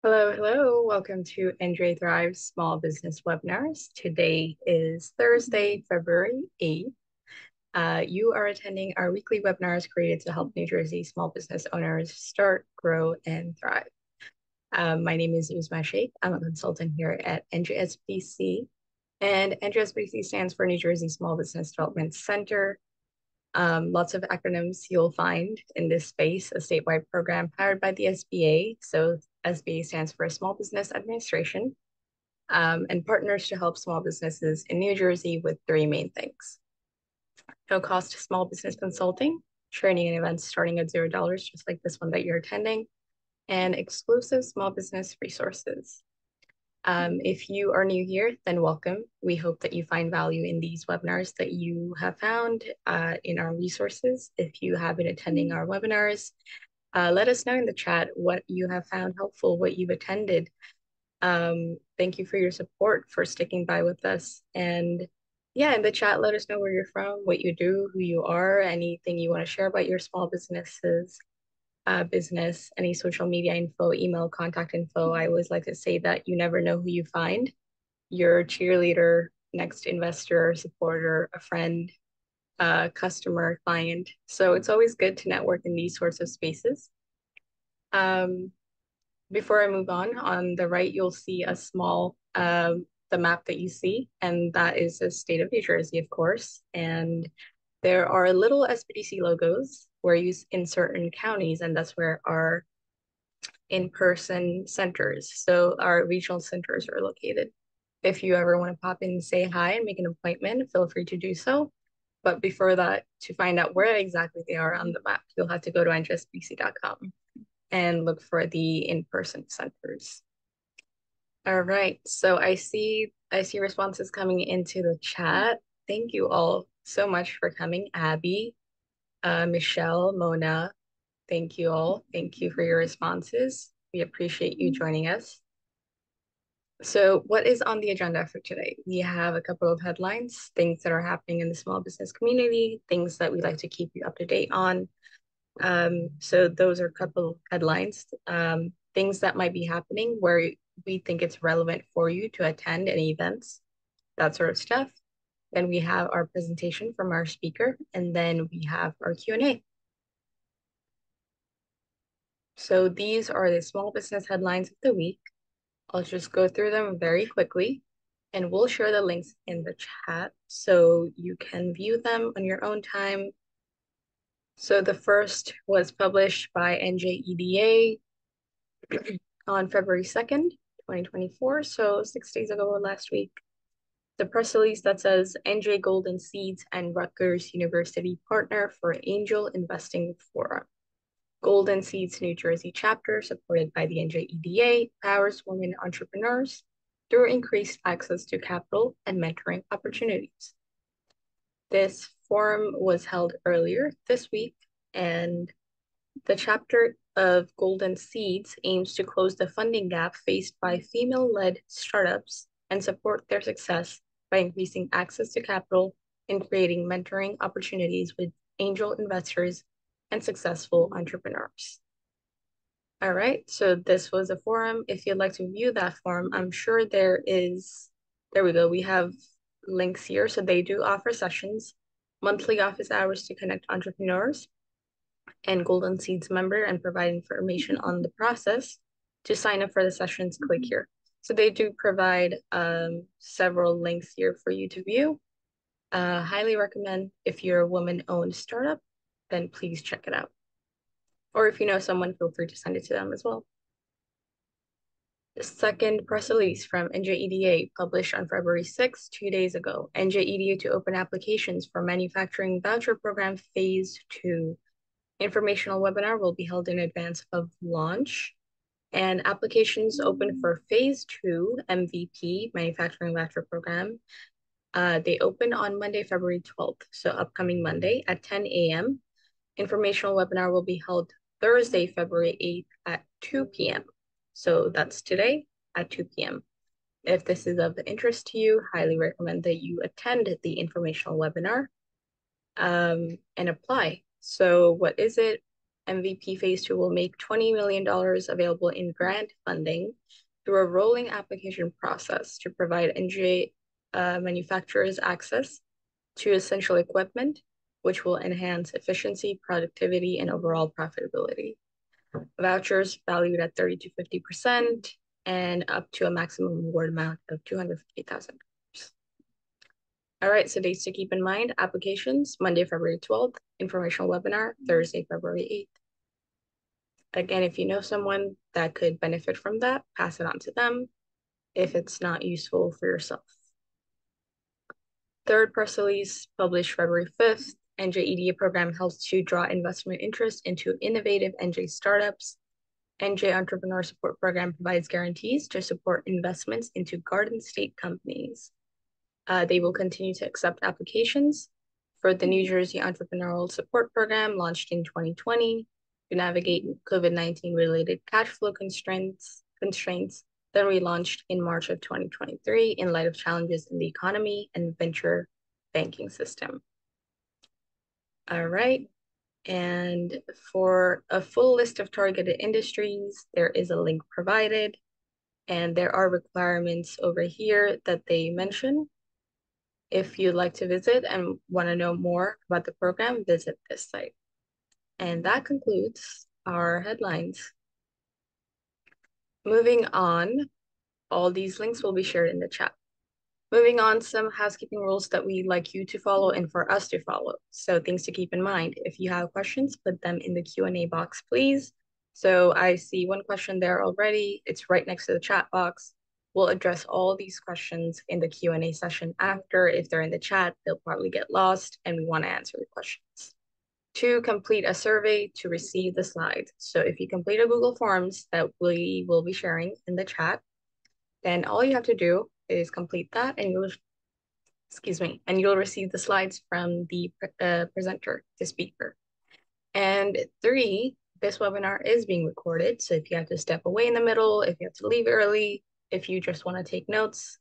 Hello, hello. Welcome to NJ Thrive Small Business Webinars. Today is Thursday, February 8th. You are attending our weekly webinars created to help New Jersey small business owners start, grow, and thrive. My name is Uzma Sheikh. I'm a consultant here at NJSBDC, and NJSBDC stands for New Jersey Small Business Development Center. Lots of acronyms you'll find in this space, a statewide program powered by the SBA. So SBA stands for Small Business Administration, and partners to help small businesses in New Jersey with three main things. No cost small business consulting, training and events starting at $0, just like this one that you're attending, and exclusive small business resources. If you are new here, then welcome. We hope that you find value in these webinars that you have found in our resources. If you have been attending our webinars, let us know in the chat what you have found helpful, what you've attended. Thank you for your support, for sticking by with us. And yeah, in the chat, let us know where you're from, what you do, who you are, anything you want to share about your small businesses. Business, any social media info, email, contact info. I always like to say that you never know who you find, your cheerleader, next investor, supporter, a friend, customer, client. So it's always good to network in these sorts of spaces. Before I move on the right, you'll see a small, the map that you see, and that is the state of New Jersey, of course. And there are little SBDC logos where you in certain counties, and that's where our in-person centers, so our regional centers are located. If you ever want to pop in and say hi and make an appointment, feel free to do so. But before that, to find out where exactly they are on the map, you'll have to go to njsbdc.com and look for the in-person centers. All right, so I see responses coming into the chat. Thank you all so much for coming. Abby, Michelle, Mona, thank you all. Thank you for your responses. We appreciate you joining us. So what is on the agenda for today? We have a couple of headlines, things that are happening in the small business community, things that we like to keep you up to date on. So those are a couple of headlines, things that might be happening where we think it's relevant for you to attend any events, that sort of stuff. Then we have our presentation from our speaker, and then we have our Q&A. So these are the small business headlines of the week. I'll just go through them very quickly, and we'll share the links in the chat so you can view them on your own time. So the first was published by NJEDA on February 2nd, 2024, so 6 days ago or last week. The press release that says NJ Golden Seeds and Rutgers University partner for Angel Investing Forum. Golden Seeds New Jersey chapter, supported by the NJEDA, powers women entrepreneurs through increased access to capital and mentoring opportunities. This forum was held earlier this week, and the chapter of Golden Seeds aims to close the funding gap faced by female-led startups and support their success by increasing access to capital and creating mentoring opportunities with angel investors and successful entrepreneurs. All right, so this was a forum. If you'd like to view that forum, I'm sure there we go. We have links here. So they do offer sessions, monthly office hours to connect entrepreneurs and Golden Seeds member and provide information on the process. To sign up for the sessions, click here. So they do provide several links here for you to view. Highly recommend if you're a woman-owned startup, then please check it out. Or if you know someone, feel free to send it to them as well. The second press release from NJEDA published on February 6th, 2 days ago. NJEDA to open applications for manufacturing voucher program phase 2. Informational webinar will be held in advance of launch. And applications open for phase 2 MVP manufacturing voucher program. They open on Monday, February 12th. So upcoming Monday at 10 a.m. Informational webinar will be held Thursday, February 8th at 2 p.m. So that's today at 2 p.m. If this is of interest to you, highly recommend that you attend the informational webinar and apply. So what is it? MVP Phase 2 will make $20 million available in grant funding through a rolling application process to provide NJ manufacturers access to essential equipment, which will enhance efficiency, productivity, and overall profitability. Vouchers valued at 30 to 50% and up to a maximum award amount of $250,000. All right, so dates to keep in mind: applications, Monday, February 12th, informational webinar, Thursday, February 8th. Again, if you know someone that could benefit from that, pass it on to them if it's not useful for yourself. Third press release, published February 5th, NJEDA program helps to draw investment interest into innovative NJ startups. NJ Entrepreneur Support Program provides guarantees to support investments into Garden State companies. They will continue to accept applications for the New Jersey Entrepreneurial Support Program launched in 2020 to navigate COVID-19 related cash flow constraints that relaunched in March of 2023 in light of challenges in the economy and venture banking system. All right. And for a full list of targeted industries, there is a link provided, and there are requirements over here that they mention. If you'd like to visit and want to know more about the program, visit this site. And that concludes our headlines. Moving on, all these links will be shared in the chat. Moving on, some housekeeping rules that we'd like you to follow and for us to follow. So things to keep in mind. If you have questions, put them in the Q&A box, please. So I see one question there already. It's right next to the chat box. We'll address all these questions in the Q&A session after. If they're in the chat, they'll probably get lost, and we want to answer the questions. To complete a survey to receive the slides. So if you complete a Google Forms that we will be sharing in the chat, then all you have to do is complete that, and you'll receive the slides from the presenter, the speaker. And 3, this webinar is being recorded. So if you have to step away in the middle, if you have to leave early, if you just want to take notes,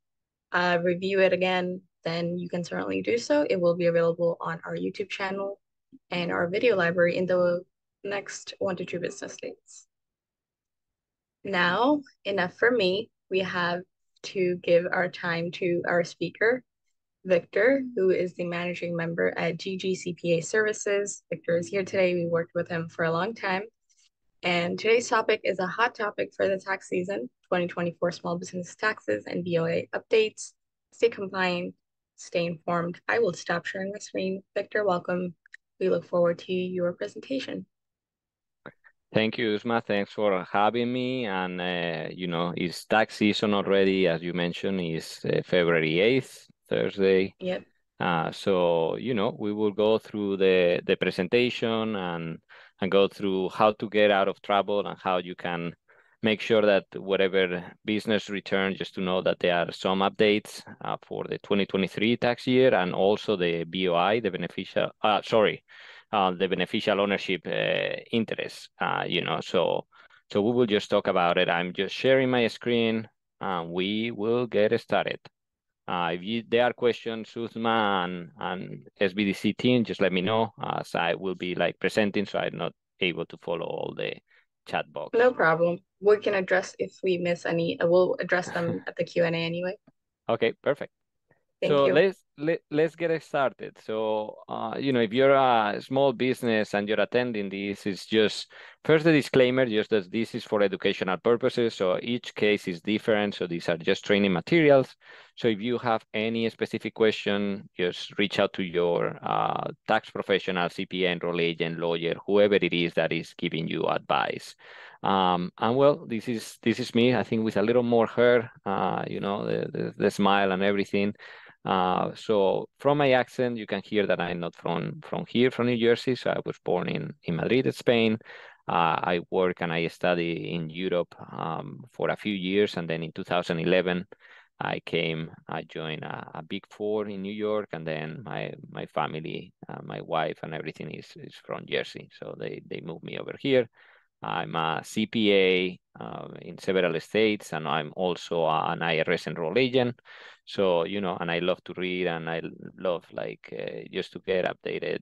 review it again, then you can certainly do so. It will be available on our YouTube channel and our video library in the next 1 to 2 business days. Now, enough for me. We have to give our time to our speaker, Victor, who is the managing member at GG CPA Services. Victor is here today. We worked with him for a long time. And today's topic is a hot topic for the tax season, 2024 small business taxes and BOI updates. Stay compliant, stay informed. I will stop sharing my screen. Victor, welcome. We look forward to your presentation. Thank you, Usma. Thanks for having me. And, it's tax season already, as you mentioned, is February 8th, Thursday. Yep. So, we will go through the presentation and go through how to get out of trouble and how you can make sure that whatever business return, just to know that there are some updates for the 2023 tax year, and also the BOI, the beneficial ownership interest, so we will just talk about it. I'm just sharing my screen and we will get started. If there are questions, Uzma and SBDC team, just let me know, as I will be presenting, so I'm not able to follow all the chat box. No problem. We can address if we miss any. We'll address them at the Q&A anyway. Okay, perfect. Thank you. Let's get started. So, if you're a small business and you're attending this, it's just first the disclaimer, just that this is for educational purposes. So each case is different. So these are just training materials. So if you have any specific question, just reach out to your tax professional, CPA, enroll agent, lawyer, whoever it is that is giving you advice. And well, this is me, I think, with a little more hair, the smile and everything. So from my accent, you can hear that I'm not from here, from New Jersey. So I was born in Madrid, Spain. I work and I study in Europe for a few years. And then in 2011, I joined a Big Four in New York. And then my family, my wife and everything is from Jersey. So they moved me over here. I'm a CPA in several states, and I'm also an IRS enroll agent. So, and I love to read, and I love just to get updated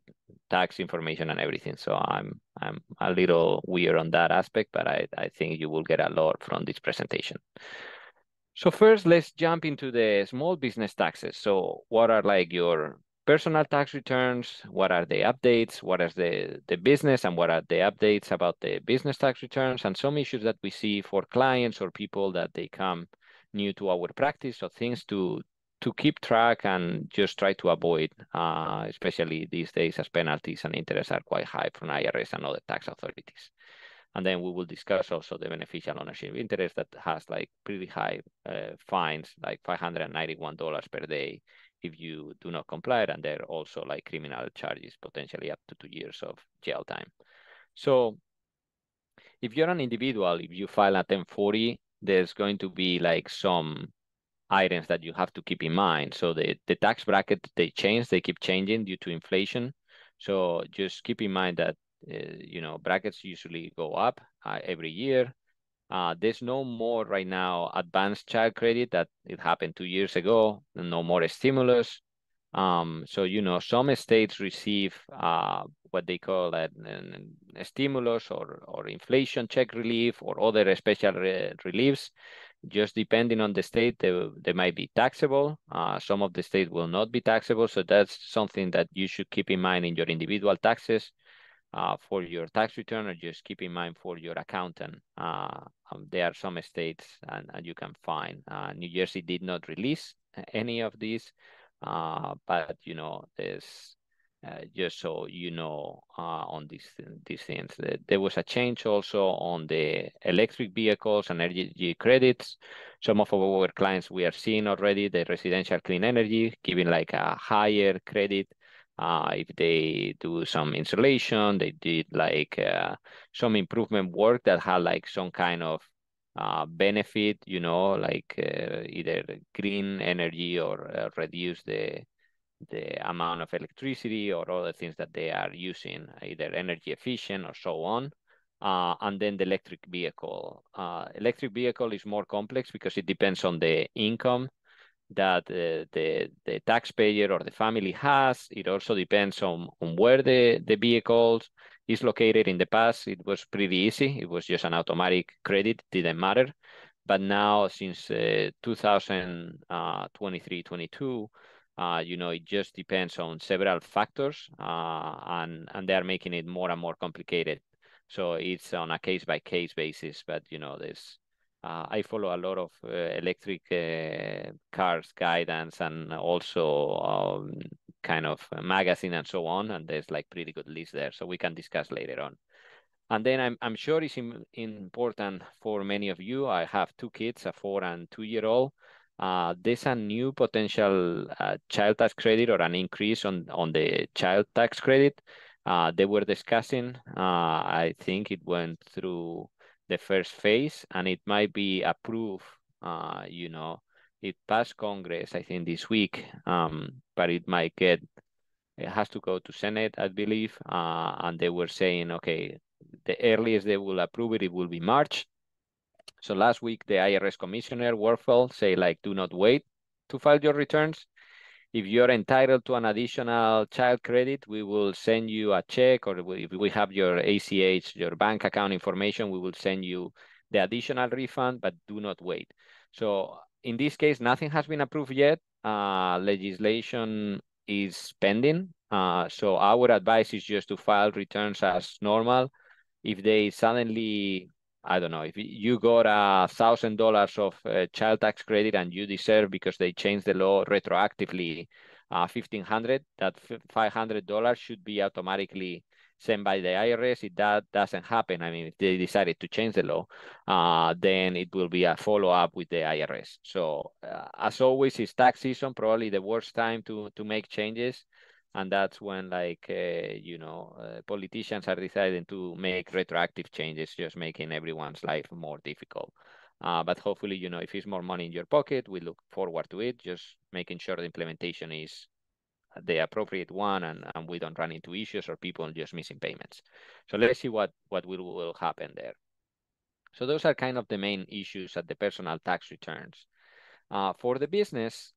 tax information and everything. So I'm a little weird on that aspect, but I think you will get a lot from this presentation. So first, let's jump into the small business taxes. So what are like your personal tax returns? What are the updates? What is the business, and what are the updates about the business tax returns, and some issues that we see for clients or people that they come new to our practice, so things to keep track and just try to avoid, especially these days as penalties and interests are quite high from IRS and other tax authorities. And then we will discuss also the beneficial ownership interest that has like pretty high fines, like $591 per day if you do not comply. And there are also like criminal charges, potentially up to 2 years of jail time. So if you're an individual, if you file a 1040, there's going to be like some items that you have to keep in mind. So the tax bracket, they keep changing due to inflation. So just keep in mind that, brackets usually go up every year. There's no more right now advanced child credit that it happened 2 years ago, and no more stimulus. So, some states receive what they call a stimulus or inflation check relief or other special reliefs. Just depending on the state, they might be taxable. Some of the states will not be taxable. So that's something that you should keep in mind in your individual taxes for your tax return, or just keep in mind for your accountant. There are some states and you can find. New Jersey did not release any of these, but there's just so on these things. There was a change also on the electric vehicles and energy credits. Some of our clients we are seeing already the residential clean energy giving like a higher credit. If they do some insulation, they did like some improvement work that had like some kind of benefit, like either green energy or reduce the amount of electricity or other things that they are using, either energy efficient or so on. And then the electric vehicle. Electric vehicle is more complex because it depends on the income that the taxpayer or the family has. It also depends on where the vehicles is located. In the past, it was pretty easy. It was just an automatic credit, didn't matter. But now, since 2023, 22, it just depends on several factors, and they are making it more and more complicated. So it's on a case-by-case basis, but, there's I follow a lot of electric cars guidance and also kind of magazine and so on, and there's like pretty good list there, so we can discuss later on. And then I'm sure it's important for many of you. I have two kids, a 4 and 2-year-old. There's a new potential child tax credit or an increase on the child tax credit. They were discussing, I think it went through the first phase and it might be approved, it passed Congress, I think this week, but it has to go to Senate, I believe. And they were saying, okay, the earliest they will approve it, it will be March. So last week, the IRS Commissioner, Warfel, say like, do not wait to file your returns. If you're entitled to an additional child credit, we will send you a check, or if we have your ACH, your bank account information, we will send you the additional refund, but do not wait. So in this case, nothing has been approved yet. Legislation is pending. So our advice is just to file returns as normal. If they suddenly, I don't know, if you got $1,000 of child tax credit and you deserve, because they changed the law retroactively, $1,500, that $500 should be automatically sent by the IRS. If that doesn't happen, I mean, if they decided to change the law, then it will be a follow-up with the IRS. So as always, it's tax season, probably the worst time to make changes. And that's when politicians are deciding to make retroactive changes, just making everyone's life more difficult. But hopefully, if it's more money in your pocket, we look forward to it, just making sure the implementation is the appropriate one, and we don't run into issues or people just missing payments. So let's see what will happen there. So those are kind of the main issues at the personal tax returns. For the business,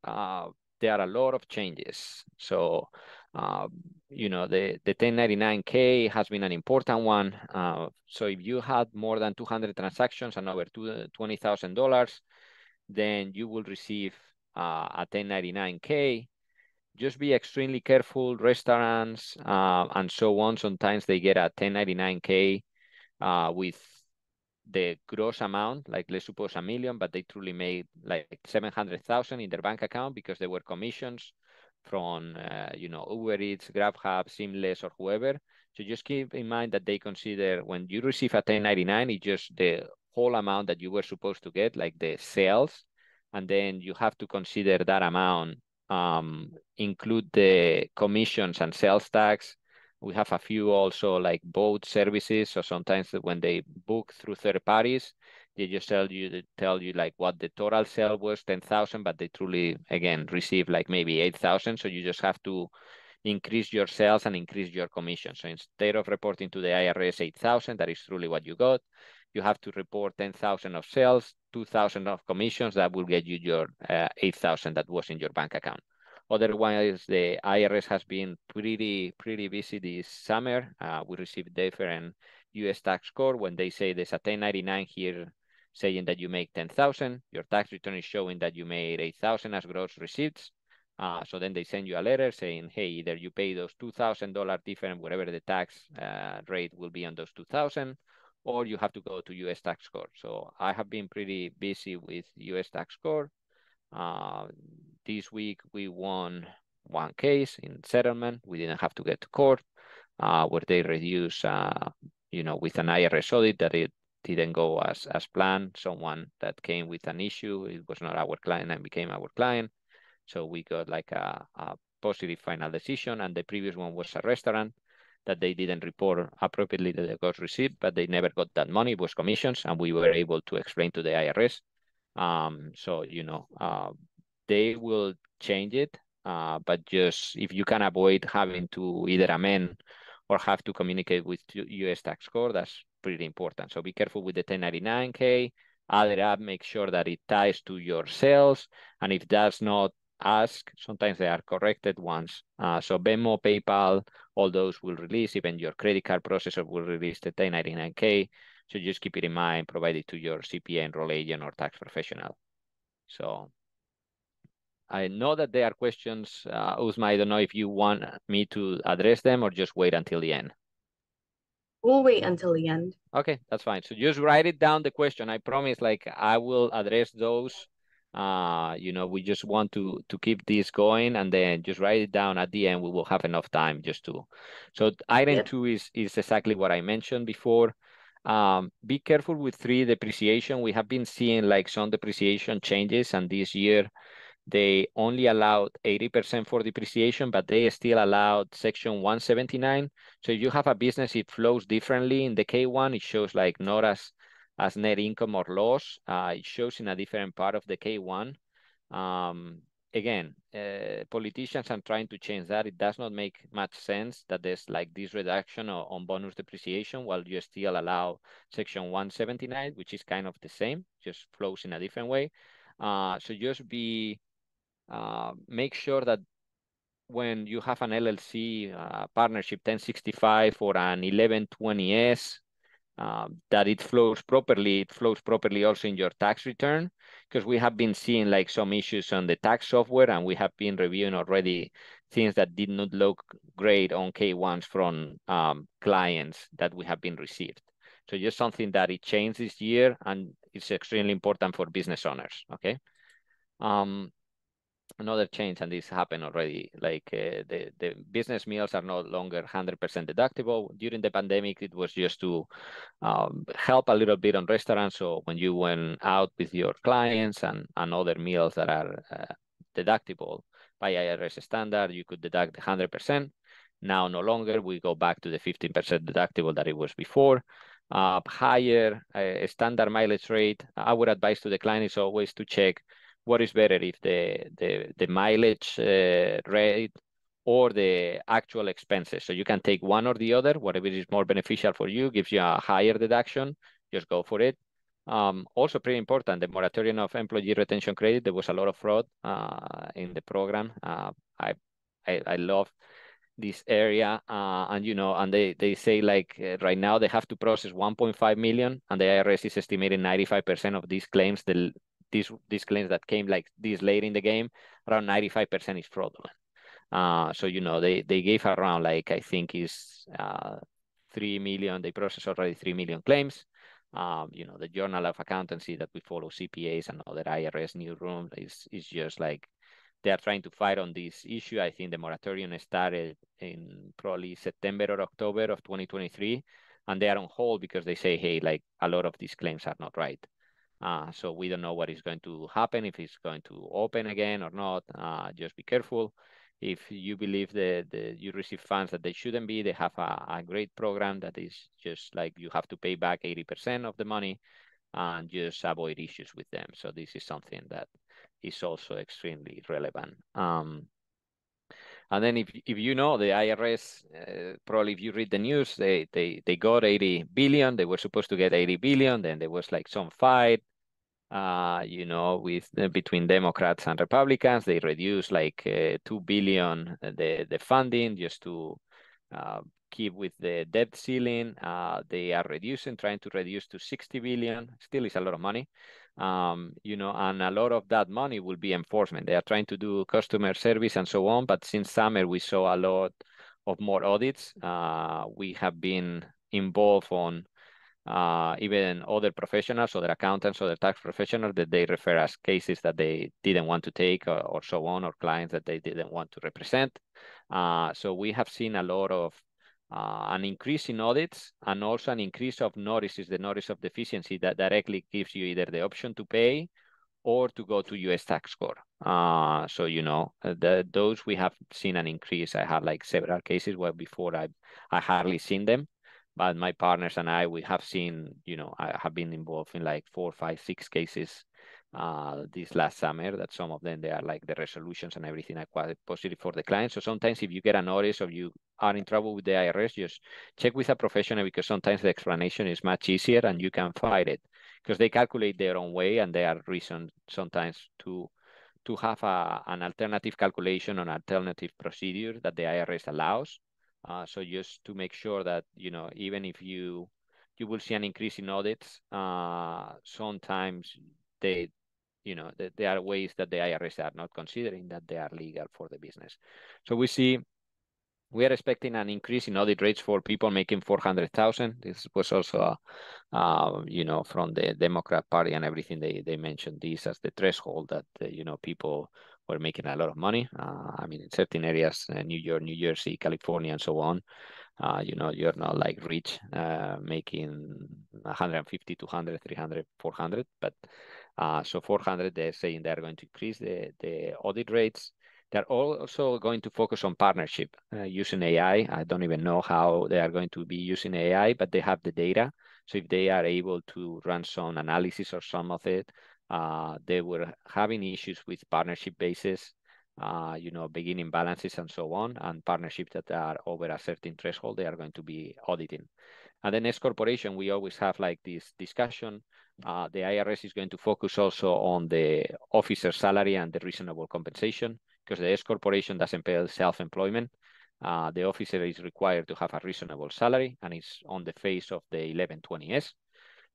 there are a lot of changes. So, the 1099K has been an important one. So if you had more than 200 transactions and over $20,000, then you will receive a 1099K. Just be extremely careful. Restaurants and so on, sometimes they get a 1099K with the gross amount, like let's suppose $1 million, but they truly made like 700,000 in their bank account because there were commissions from, Uber Eats, GrabHub, Seamless, or whoever. So just keep in mind that they consider when you receive a 1099, it's just the whole amount that you were supposed to get, like the sales, and then you have to consider that amount, include the commissions and sales tax. We have a few also like boat services. So sometimes when they book through third parties, they just tell you like what the total sale was, 10,000, but they truly, again, receive like maybe 8,000. So you just have to increase your sales and increase your commission. So instead of reporting to the IRS 8,000, that is truly what you got, you have to report 10,000 of sales, 2,000 of commissions. That will get you your 8,000 that was in your bank account. Otherwise, the IRS has been pretty busy this summer. We received different U.S. tax code when they say there's a 1099 here saying that you make 10,000. Your tax return is showing that you made 8,000 as gross receipts. So then they send you a letter saying, hey, either you pay those $2,000 different, whatever the tax rate will be on those 2,000, or you have to go to U.S. tax court. So I have been pretty busy with U.S. tax court. This week we won one case in settlement. We didn't have to get to court, where they reduced, with an IRS audit that it didn't go as planned. Someone that came with an issue, it was not our client and became our client. So we got like a positive final decision. And the previous one was a restaurant that they didn't report appropriately that they got received, but they never got that money. It was commissions, and we were able to explain to the IRS. They will change it, but just if you can avoid having to either amend or have to communicate with U.S. tax court, that's pretty important. So be careful with the 1099K. Add it up, make sure that it ties to your sales, and if that's not asked, sometimes they are corrected ones. So Venmo, PayPal, all those will release. Even your credit card processor will release the 1099K. So just keep it in mind, provide it to your CPA, enroll agent, or tax professional. So I know that there are questions. Uzma, I don't know if you want me to address them or just wait until the end. We'll wait until the end. Okay, that's fine. So just write it down, the question. I promise, like, I will address those. We just want to keep this going, and then just write it down at the end. We will have enough time just to. So item Yep. 2 is exactly what I mentioned before. Be careful with 3 depreciation. We have been seeing like some depreciation changes, and this year they only allowed 80% for depreciation, but they still allowed Section 179. So if you have a business, it flows differently. In the K1, it shows like not as net income or loss. It shows in a different part of the K1. Again, politicians are trying to change that. It does not make much sense that there's like this reduction on bonus depreciation while you still allow Section 179, which is kind of the same, just flows in a different way. So just make sure that when you have an LLC partnership 1065 or an 1120S, that it flows properly. It flows properly also in your tax return, because we have been seeing like some issues on the tax software, and we have been reviewing already things that did not look great on K1s from clients that we have been received. So just something that it changed this year, and it's extremely important for business owners. Okay. Another change, and this happened already, like the business meals are no longer 100% deductible. During the pandemic, it was just to help a little bit on restaurants. So when you went out with your clients and other meals that are deductible by IRS standard, you could deduct 100%. Now, no longer. We go back to the 15% deductible that it was before. Higher standard mileage rate. Our advice to the client is always to check what is better, if the mileage rate or the actual expenses. So you can take one or the other, whatever is more beneficial for you, gives you a higher deduction, just go for it. Also pretty important, the moratorium of employee retention credit, there was a lot of fraud in the program. I love this area, and they say like right now they have to process 1.5 million, and the IRS is estimating 95% of these claims, these claims that came like this late in the game, around 95% is fraudulent. So they gave around like I think is 3 million. They processed already 3 million claims. The Journal of Accountancy that we follow, CPAs and other IRS newsroom is just like they are trying to fight on this issue. I think the moratorium started in probably September or October of 2023, and they are on hold because they say, hey, like a lot of these claims are not right. So we don't know what is going to happen, if it's going to open again or not. Just be careful. If you believe that you receive funds that they shouldn't be, they have a great program that is just like you have to pay back 80% of the money and just avoid issues with them. So this is something that is also extremely relevant. And then if the IRS, probably if you read the news, they got 80 billion. They were supposed to get 80 billion. Then there was like some fight with between Democrats and Republicans. They reduced like 2 billion the funding just to keep with the debt ceiling. They are trying to reduce to 60 billion. Still is a lot of money. And a lot of that money will be enforcement. They are trying to do customer service and so on. But since summer, we saw a lot of more audits. We have been involved on even other professionals, other accountants, other tax professionals that they refer as cases that they didn't want to take or so on, or clients that they didn't want to represent. So we have seen a lot of an increase in audits and also an increase of notices, the notice of deficiency that directly gives you either the option to pay or to go to US tax score. So those we have seen an increase. I had like several cases where before I hardly seen them, but my partners and we have seen, I have been involved in like 4, 5, 6 cases this last summer, that some of them, they are like the resolutions and everything are quite positive for the client. So sometimes if you get a notice or you are in trouble with the IRS, just check with a professional, because sometimes the explanation is much easier and you can fight it, because they calculate their own way and there are reasons sometimes to have an alternative calculation, an alternative procedure that the IRS allows. So just to make sure that, even if you will see an increase in audits, sometimes there are ways that the IRS are not considering that they are legal for the business. So we are expecting an increase in audit rates for people making 400,000. This was also, from the Democrat Party and everything. They mentioned this as the threshold that, people were making a lot of money. In certain areas, New York, New Jersey, California, and so on. You're not like rich, making 150, 200, 300, 400. But so 400, they're saying they're going to increase the audit rates. They're also going to focus on partnership using AI. I don't even know how they are going to be using AI, but they have the data. So if they are able to run some analysis or some of it, they were having issues with partnership bases, beginning balances and so on, and partnerships that are over a certain threshold, they are going to be auditing. And then S corporation, we always have like this discussion. The IRS is going to focus also on the officer salary and the reasonable compensation, because the S corporation doesn't pay self-employment. The officer is required to have a reasonable salary, and it's on the face of the 1120S.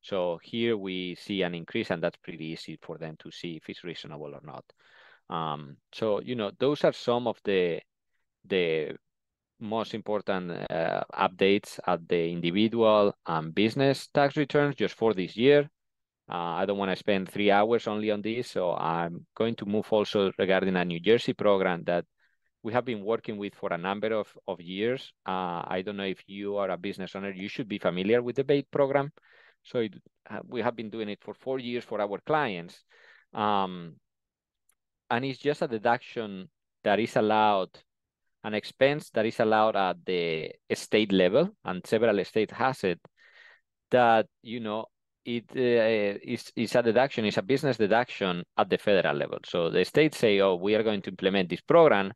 So here we see an increase, and that's pretty easy for them to see if it's reasonable or not. So those are some of the most important updates at the individual and business tax returns just for this year. I don't want to spend 3 hours only on this, so I'm going to move also regarding a New Jersey program that we have been working with for a number of years. I don't know if you are a business owner, you should be familiar with the BAIT program. So we have been doing it for 4 years for our clients. And it's just a deduction that is allowed, an expense that is allowed at the state level, and several states has it, that, it is a deduction, it's a business deduction at the federal level. So the states say, oh, we are going to implement this program,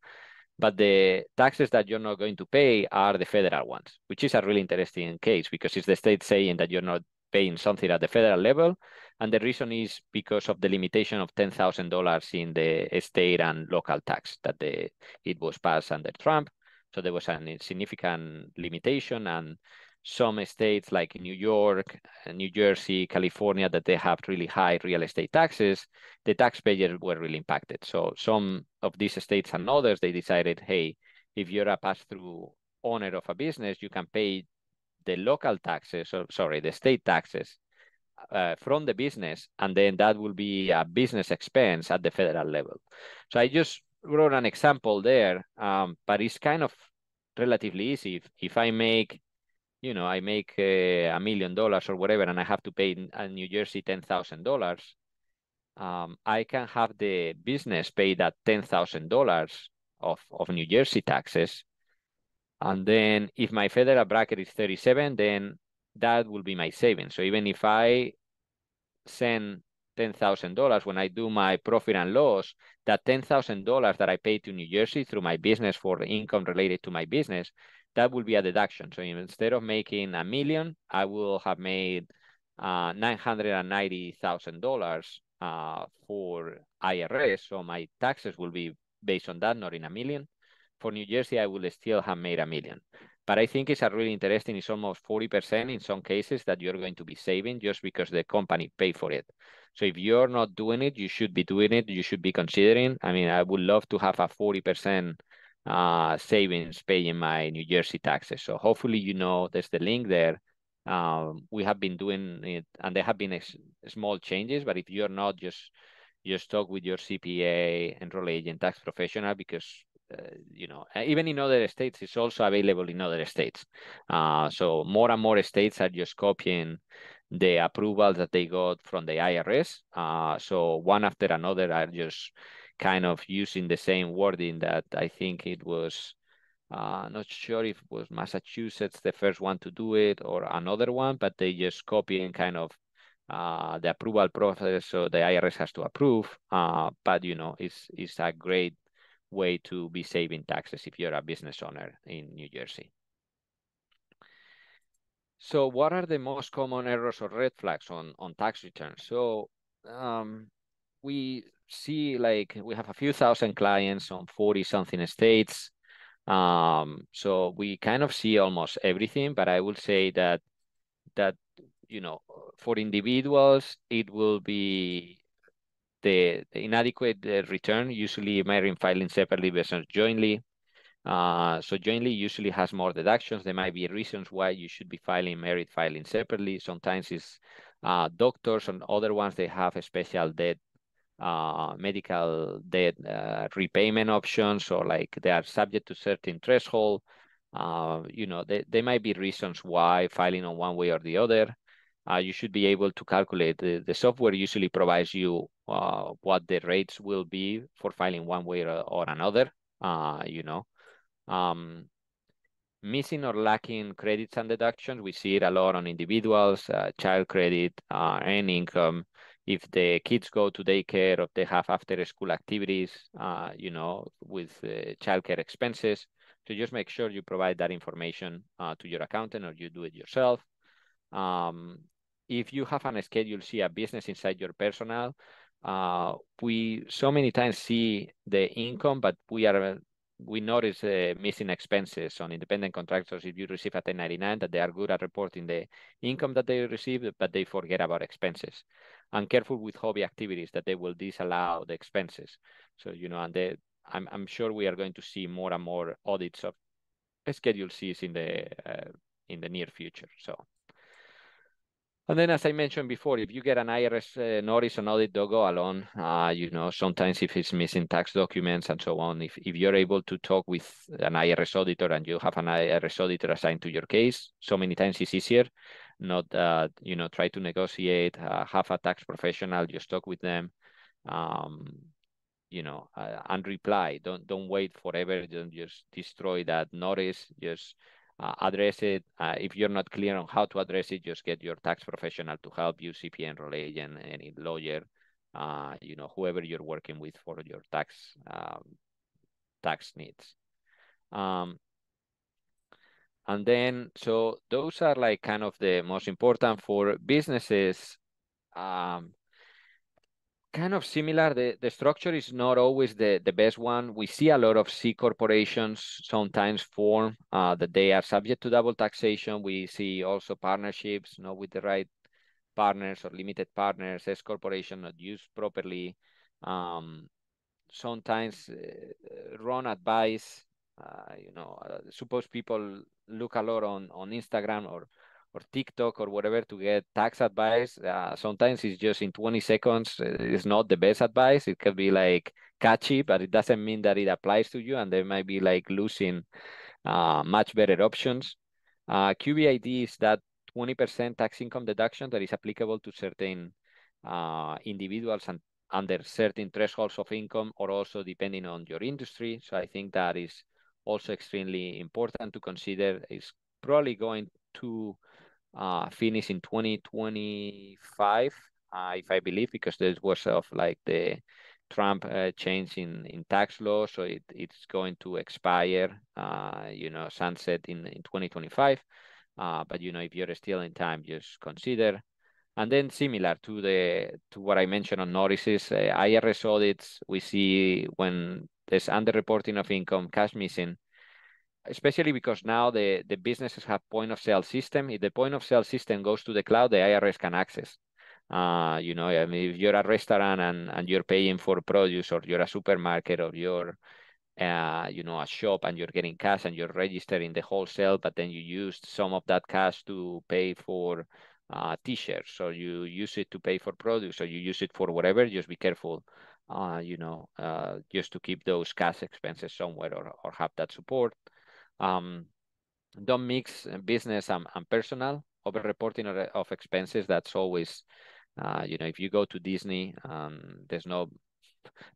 but the taxes that you're not going to pay are the federal ones, which is a really interesting case because it's the state saying that you're not paying something at the federal level. And the reason is because of the limitation of $10,000 in the state and local tax that it was passed under Trump. So there was a significant limitation, and some states like New York, New Jersey, California, that they have really high real estate taxes, the taxpayers were really impacted. So some of these states and others, they decided, hey, if you're a pass-through owner of a business, you can pay the local taxes, or sorry, the state taxes from the business, and then that will be a business expense at the federal level. So I just wrote an example there, but it's kind of relatively easy. If I make, I make $1 million or whatever, and I have to pay in New Jersey $10,000, I can have the business pay that $10,000 of New Jersey taxes. And then if my federal bracket is 37, then that will be my savings. So even if I send $10,000 when I do my profit and loss, that $10,000 that I pay to New Jersey through my business for the income related to my business, that will be a deduction. So instead of making $1 million, I will have made $990,000 for IRS. So my taxes will be based on that, not in $1 million. For New Jersey, I will still have made $1 million. But I think it's a really interesting, it's almost 40% in some cases that you're going to be saving just because the company pay for it. So if you're not doing it, you should be doing it. You should be considering. I mean, I would love to have a 40% savings paying my New Jersey taxes. So hopefully, there's the link there. We have been doing it, and there have been small changes, but if you're not, just talk with your CPA, enroll agent, tax professional, because even in other states, it's also available in other states. So more and more states are just copying the approvals that they got from the IRS. So one after another are just kind of using the same wording that I think it was, not sure if it was Massachusetts, the first one to do it, or another one, but they just copy and kind of the approval process. So the IRS has to approve, but it's a great way to be saving taxes if you're a business owner in New Jersey. So what are the most common errors or red flags on tax returns? So we see, like, we have a few thousand clients on 40 something states. So we kind of see almost everything, but I would say that for individuals, it will be the inadequate return, usually marrying filing separately versus jointly. So jointly usually has more deductions. There might be reasons why you should be married filing separately. Sometimes it's doctors and other ones, they have a special debt, medical debt repayment options, or like they are subject to certain threshold. There might be reasons why filing on one way or the other. You should be able to calculate. The software usually provides you what the rates will be for filing one way or another. Um, Missing or lacking credits and deductions, we see it a lot on individuals, child credit, and income. If the kids go to daycare, or they have after school activities, with childcare expenses. So just make sure you provide that information to your accountant, or you do it yourself. If you have a Schedule C, a business inside your personal, we so many times see the income, but we notice missing expenses on independent contractors. If you receive a 1099, that they are good at reporting the income that they receive, but they forget about expenses. And careful with hobby activities, that they will disallow the expenses. So, and I'm sure we are going to see more and more audits of Schedule Cs in the near future. So. And then, as I mentioned before, if you get an IRS notice on audit, don't go alone. Sometimes if it's missing tax documents and so on, if you're able to talk with an IRS auditor and you have an IRS auditor assigned to your case, so many times it's easier. Not, try to negotiate, have a tax professional, just talk with them, and reply. Don't wait forever. Don't just destroy that notice. Just address it. If you're not clear on how to address it, just get your tax professional to help you, CPA, enroll agent, any lawyer, whoever you're working with for your tax needs. And then, so those are like kind of the most important for businesses. Kind of similar. The structure is not always the best one. We see a lot of C corporations sometimes form that they are subject to double taxation. We see also partnerships, not with the right partners or limited partners, S corporation not used properly. Um, Sometimes wrong advice. Suppose people look a lot on Instagram or TikTok or whatever to get tax advice. Sometimes it's just in 20 seconds. It's not the best advice. It can be like catchy, but it doesn't mean that it applies to you, and they might be like losing much better options. QBID is that 20% tax income deduction that is applicable to certain individuals and under certain thresholds of income, or also depending on your industry. So I think that is also extremely important to consider. It's probably going to finish in 2025, if I believe, because there was of like the Trump change in tax law, so it's going to expire, sunset in 2025. But if you're still in time, just consider. And then similar to what I mentioned on notices, IRS audits, we see when there's underreporting of income, cash missing, especially because now the businesses have point of sale system. If the point of sale system goes to the cloud, the IRS can access. I mean, if you're a restaurant and you're paying for produce, or you're a supermarket, or you're a shop and you're getting cash and you're registering the wholesale, but then you used some of that cash to pay for t-shirts, or you use it to pay for produce, or you use it for whatever, just be careful, just to keep those cash expenses somewhere, or have that support. Um, don't mix business and personal. Over-reporting of expenses, that's always, if you go to Disney, there's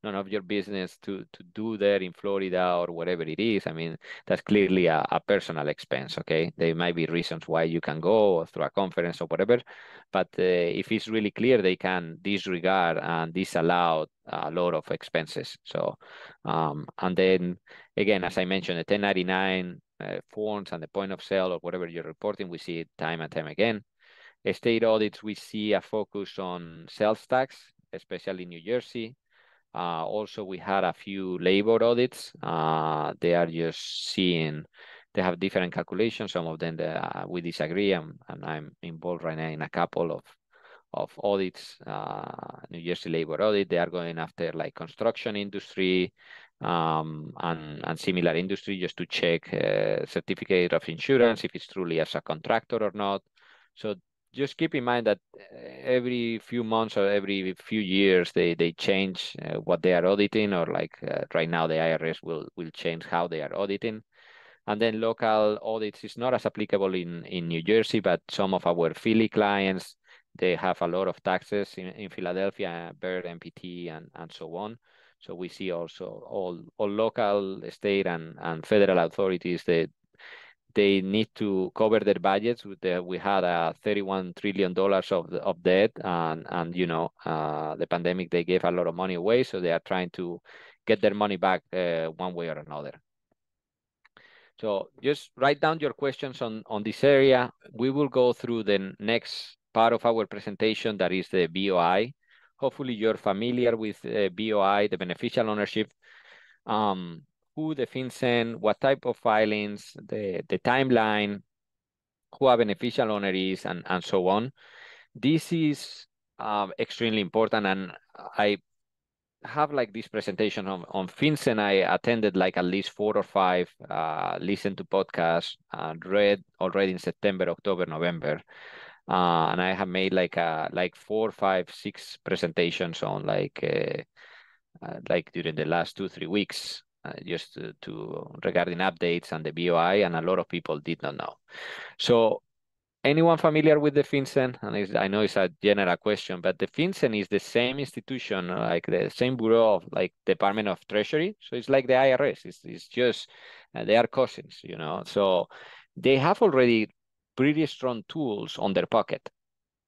none of your business to do there in Florida or whatever it is. I mean, that's clearly a personal expense, okay? There might be reasons why you can go through a conference or whatever, but if it's really clear, they can disregard and disallow a lot of expenses. So, and then again, as I mentioned, the 1099 forms and the point of sale or whatever you're reporting, we see it time and time again. State audits, we see a focus on sales tax, especially in New Jersey. Also, we had a few labor audits. They are just seeing, they have different calculations. Some of them we disagree, and I'm involved right now in a couple of audits. New Jersey labor audit, they are going after like construction industry and similar industry, just to check certificate of insurance, if it's truly as a contractor or not. So just keep in mind that every few months or every few years they change what they are auditing, or like right now the IRS will change how they are auditing. And then local audits is not as applicable in New Jersey, but some of our Philly clients, they have a lot of taxes in Philadelphia, Bird, MPT, and so on. So we see also all local, state, and federal authorities that they need to cover their budgets. We had a $31 trillion of debt, and the pandemic, they gave a lot of money away, so they are trying to get their money back one way or another. So just write down your questions on this area. We will go through the next part of our presentation, that is the BOI. Hopefully you're familiar with BOI, the beneficial ownership, who the FinCen, what type of filings, the timeline, who a beneficial owner is, and so on. This is extremely important, and I have like this presentation on FinCen. I attended like at least 4 or 5, listened to podcasts, read already in September, October, November. And I have made like 4, 5, 6 presentations on like during the last 2, 3 weeks, just to regarding updates and the BOI, and a lot of people did not know. So anyone familiar with the FinCen? And I know it's a general question, but the FinCen is the same institution, like the same bureau of like Department of Treasury. So it's like the IRS. It's just they are cousins, So they have already pretty strong tools on their pocket.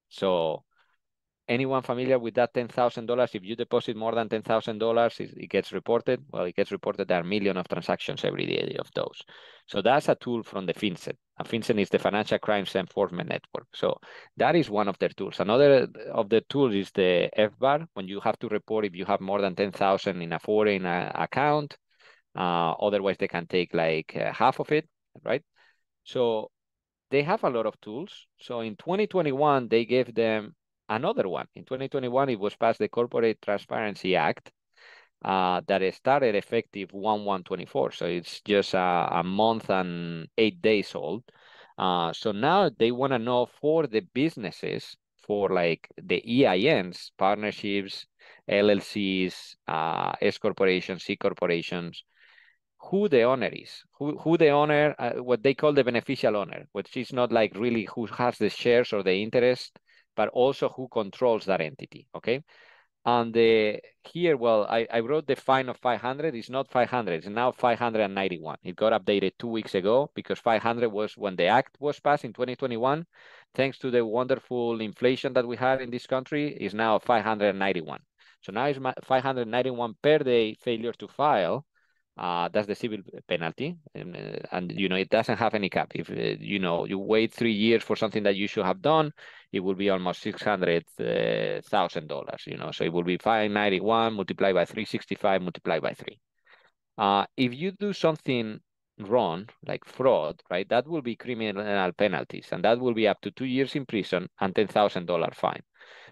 So anyone familiar with that $10,000? If you deposit more than $10,000, it gets reported. Well, it gets reported. There are millions of transactions every day of those. So that's a tool from the FinCen. And FinCen is the Financial Crimes Enforcement Network. So that is one of their tools. Another of the tools is the FBAR, when you have to report if you have more than 10,000 in a foreign account. Otherwise, they can take like half of it, right? So they have a lot of tools. So in 2021, they gave them another one. In 2021, it was passed the Corporate Transparency Act that started effective 1/1/24. So it's just a month and 8 days old. So now they want to know for the businesses, for like the EINs, partnerships, LLCs, S corporations, C corporations, who the owner is, who the owner, what they call the beneficial owner, which is not like really who has the shares or the interest, but also who controls that entity, okay? And here, well, I wrote the fine of 500. It's not 500. It's now 591. It got updated 2 weeks ago because 500 was when the act was passed in 2021. Thanks to the wonderful inflation that we had in this country, is now 591. So now it's 591 per day failure to file. That's the civil penalty, and it doesn't have any cap. If you wait 3 years for something that you should have done, it will be almost $600,000. So it will be 591 multiplied by 365 multiplied by 3. If you do something wrong, like fraud, right, that will be criminal penalties, and that will be up to 2 years in prison and $10,000 fine.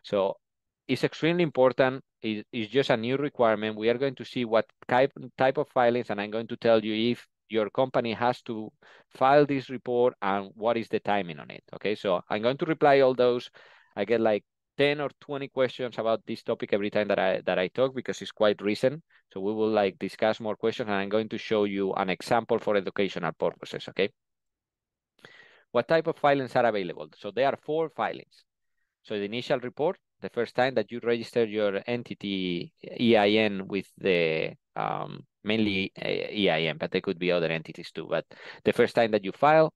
So it's extremely important. It's just a new requirement. We are going to see what type of filings, and I'm going to tell you if your company has to file this report and what is the timing on it. Okay, so I'm going to reply all those. I get like 10 or 20 questions about this topic every time that I talk because it's quite recent. So we will like discuss more questions, and I'm going to show you an example for educational purposes. Okay. What type of filings are available? So there are 4 filings. So the initial report, the first time that you register your entity EIN with the mainly EIN, but there could be other entities too. But the first time that you file,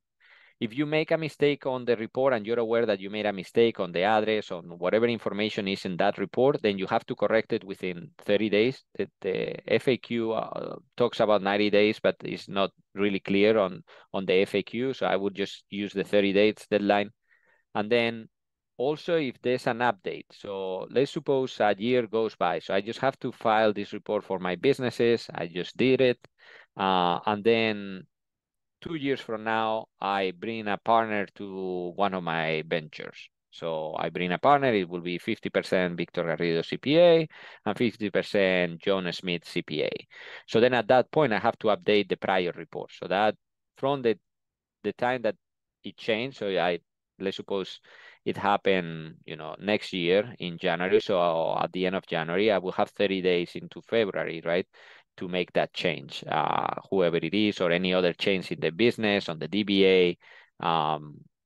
if you make a mistake on the report and you're aware that you made a mistake on the address, on whatever information is in that report, then you have to correct it within 30 days. The FAQ talks about 90 days, but it's not really clear on the FAQ. So I would just use the 30 days deadline. And then also if there's an update, so let's suppose a year goes by. So I just have to file this report for my businesses. I just did it. And then 2 years from now, I bring a partner to one of my ventures. So I bring a partner, it will be 50% Victor Garrido CPA and 50% John Smith CPA. So then at that point, I have to update the prior report. So that from the time that it changed, so let's suppose it happened, next year in January. So at the end of January, I will have 30 days into February, right, to make that change, whoever it is, or any other change in the business, on the DBA,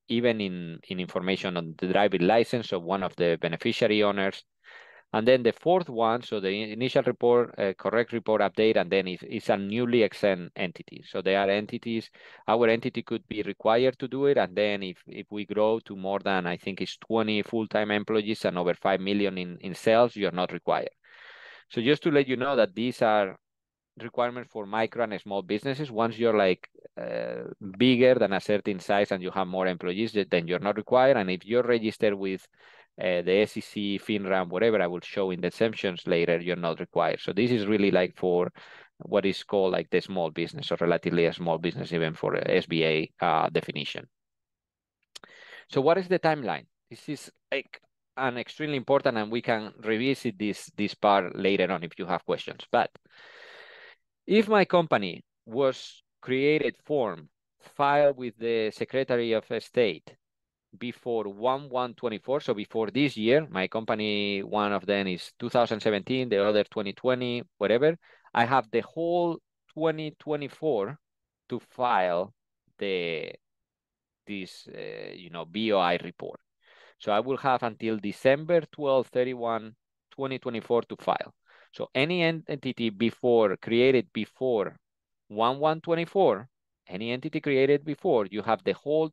even in information on the driving license of one of the beneficiary owners. And then the fourth one, so the initial report, correct report update, and then it's a newly exempt entity. So they are entities, our entity could be required to do it. And then if we grow to more than, I think it's 20 full-time employees and over 5 million in sales, you're not required. So just to let you know that these are requirements for micro and small businesses. Once you're like bigger than a certain size and you have more employees, then you're not required. And if you're registered with the SEC, FINRA, whatever, I will show in the exemptions later, you're not required. So this is really like for what is called like the small business, or relatively a small business, even for SBA definition. So what is the timeline? This is like an extremely important, and we can revisit this part later on if you have questions. But if my company was created, formed, filed with the Secretary of State before 1/1/24, so before this year, my company, one of them is 2017, the other 2020, whatever, I have the whole 2024 to file this BOI report. So I will have until December 12, 31, 2024 to file. So any entity created before 1/1/24, any entity created before, you have the whole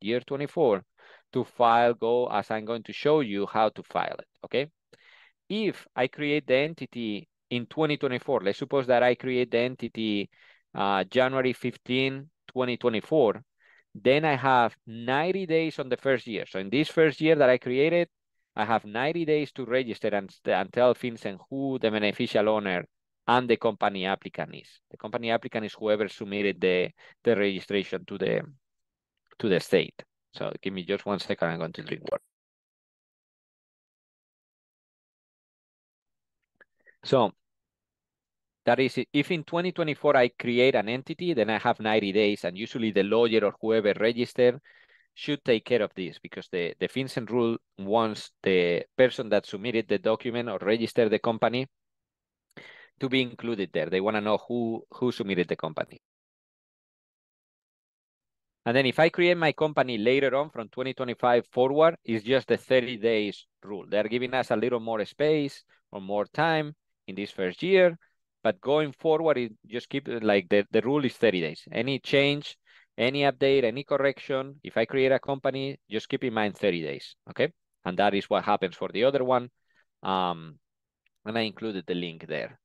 year 24 to file go as I'm going to show you how to file it, okay? If I create the entity in 2024, let's suppose that I create the entity January 15, 2024, then I have 90 days on the first year. So in this first year that I created, I have 90 days to register and tell FinCen who the beneficial owner and the company applicant is. The company applicant is whoever submitted the registration to the state. So give me just 1 second, I'm going to drink water. So that is, if in 2024 I create an entity, then I have 90 days, and usually the lawyer or whoever registered should take care of this, because the FinCEN rule wants the person that submitted the document or registered the company to be included there. They want to know who submitted the company. And then if I create my company later on from 2025 forward, it's just the 30 days rule. They're giving us a little more space or more time in this first year, but going forward, it just keep like the rule is 30 days. Any change, any update, any correction, if I create a company, just keep in mind 30 days, okay? And that is what happens for the other one. And I included the link there.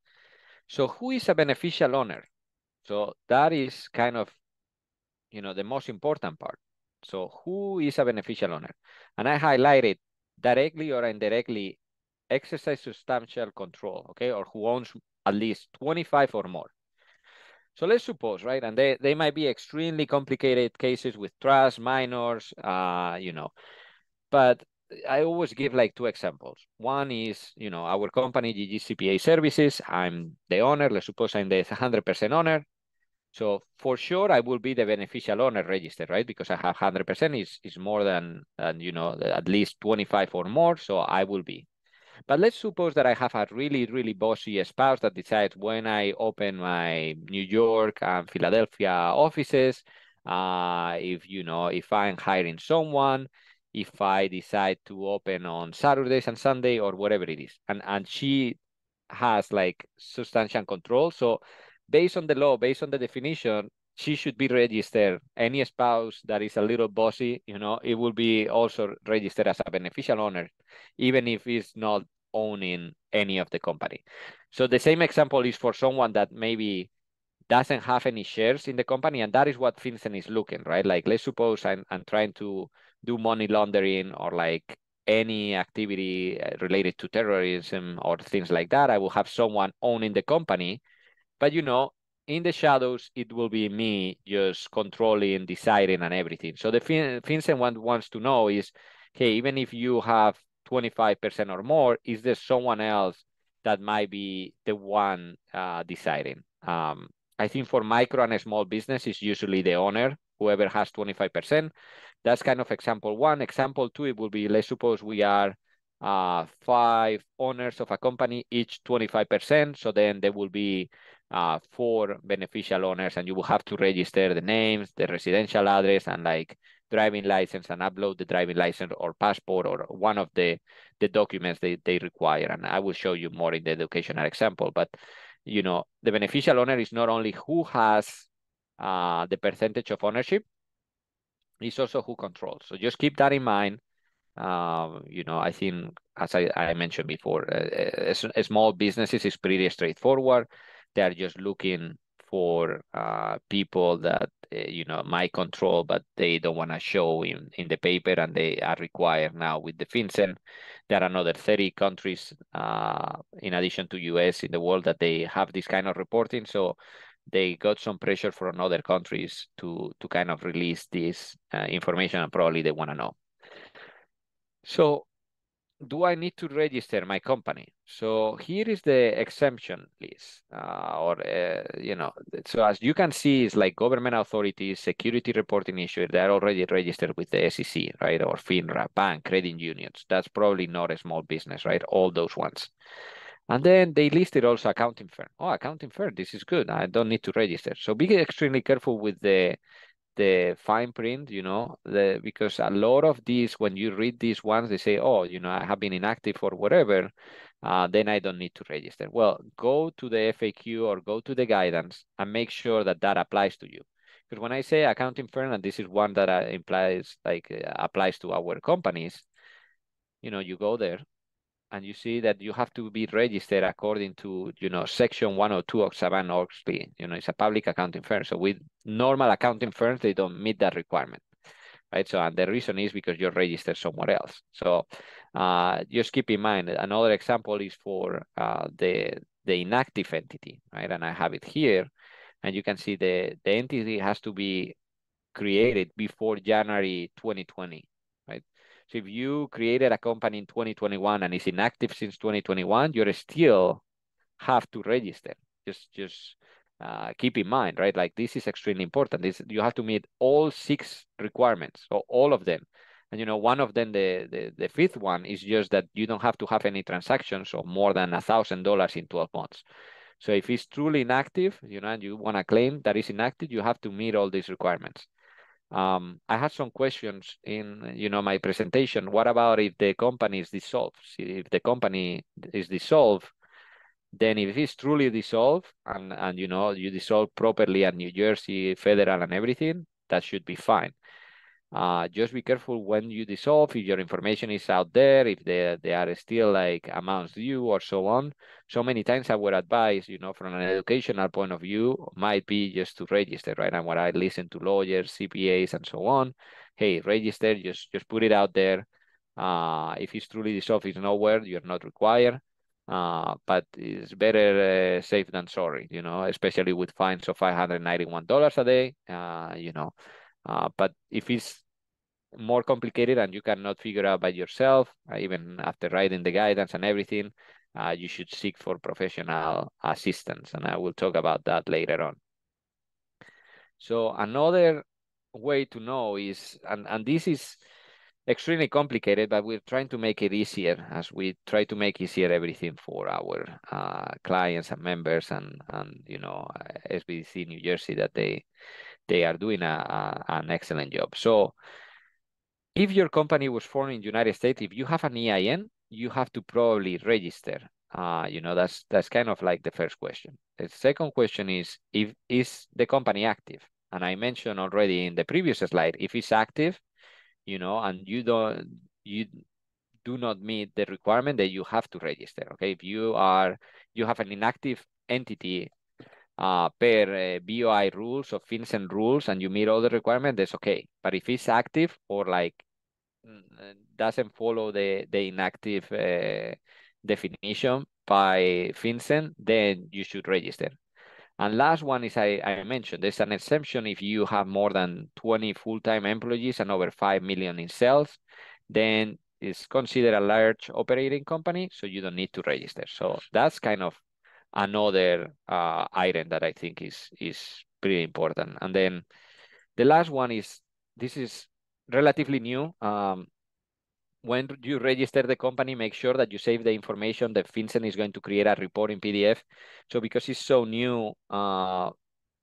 So who is a beneficial owner? So that is kind of the most important part. So who is a beneficial owner? And I highlighted directly or indirectly exercise substantial control, okay, or who owns at least 25 or more. So let's suppose, right, and they might be extremely complicated cases with trust, minors, but I always give like 2 examples. One is, our company, GG CPA Services. I'm the owner. Let's suppose I'm the 100% owner. So for sure, I will be the beneficial owner registered, right? Because I have 100% is more than at least 25 or more. So I will be. But let's suppose that I have a really, really bossy spouse that decides when I open my New York and Philadelphia offices, if I'm hiring someone, if I decide to open on Saturdays and Sunday or whatever it is, and she has like substantial control. So based on the law, based on the definition, she should be registered. Any spouse that is a little bossy, it will be also registered as a beneficial owner, even if it's not owning any of the company. So the same example is for someone that maybe doesn't have any shares in the company, and that is what FinCEN is looking, right? Like, let's suppose I'm trying to do money laundering or like any activity related to terrorism or things like that. I will have someone owning the company, but in the shadows, it will be me just controlling, deciding, and everything. So the FinCEN wants to know is, hey, even if you have 25% or more, is there someone else that might be the one deciding? I think for micro and small business, it's usually the owner, whoever has 25%. That's kind of example one. Example two, it will be, let's suppose we are 5 owners of a company, each 25%. So then there will be 4 beneficial owners, and you will have to register the names, the residential address, and like driving license, and upload the driving license or passport or one of the documents they require. And I will show you more in the educational example. But the beneficial owner is not only who has the percentage of ownership, it's also who controls. So just keep that in mind. I think, as I mentioned before, small businesses is pretty straightforward. They are just looking for people that, might control, but they don't want to show in the paper, and they are required now with the FinCEN. There are another 30 countries, in addition to US, in the world that they have this kind of reporting. So they got some pressure from other countries to kind of release this information, and probably they want to know. So do I need to register my company? So here is the exemption list, so as you can see, it's like government authorities, security reporting issuers, they're already registered with the SEC, right? Or FINRA, bank, credit unions. That's probably not a small business, right? All those ones. And then they listed also accounting firm. Oh, accounting firm, this is good. I don't need to register. So be extremely careful with the fine print, because a lot of these, when you read these ones, they say, oh, I have been inactive or whatever, then I don't need to register. Well, go to the FAQ or go to the guidance and make sure that that applies to you. Because when I say accounting firm, and this is one that applies to our companies, you go there and you see that you have to be registered according to, section 102 of Sarbanes-Oxley. It's a public accounting firm. So with normal accounting firms, they don't meet that requirement, right? So, and the reason is because you're registered somewhere else. So just keep in mind, another example is for the inactive entity, right? And I have it here, and you can see the entity has to be created before January 2020, right? So if you created a company in 2021 and is inactive since 2021, you're still have to register. Just keep in mind, right? Like this is extremely important. You have to meet all 6 requirements, or all of them. And one of them, the fifth one, is just that you don't have to have any transactions of more than $1,000 in 12 months. So if it's truly inactive, and you want to claim that it's inactive, you have to meet all these requirements. I had some questions in, my presentation. What about if the company is dissolved? See, if the company is dissolved, then if it's truly dissolved and you dissolve properly at New Jersey, federal and everything, that should be fine. Just be careful when you dissolve, if your information is out there, if they are still like amounts due or so on. So many times I would advise, from an educational point of view, might be just to register, right? And when I listen to lawyers, CPAs, and so on, hey, register, just put it out there. If it's truly dissolved, it's nowhere, you're not required. But it's better safe than sorry, especially with fines of $591 a day, but if it's more complicated and you cannot figure out by yourself, even after writing the guidance and everything, you should seek for professional assistance. And I will talk about that later on. So another way to know is, and this is extremely complicated, but we're trying to make it easier as we try to make easier everything for our clients and members and SBDC New Jersey, that they are doing an excellent job. So if your company was formed in the United States, if you have an EIN, you have to probably register. That's kind of like the first question. The second question is the company active? And I mentioned already in the previous slide, if it's active, and you do not meet the requirement, that you have to register. Okay, if you have an inactive entity per BOI rules or FinCen rules, and you meet all the requirements, that's okay. But if it's active or like doesn't follow the inactive definition by FinCen, then you should register. And last one is I mentioned, there's an exemption if you have more than 20 full-time employees and over 5 million in sales, then it's considered a large operating company, so you don't need to register. So that's kind of another item that I think is pretty important. And then the last one is, this is relatively new. When you register the company, make sure that you save the information that FinCen is going to create a report in PDF. So because it's so new,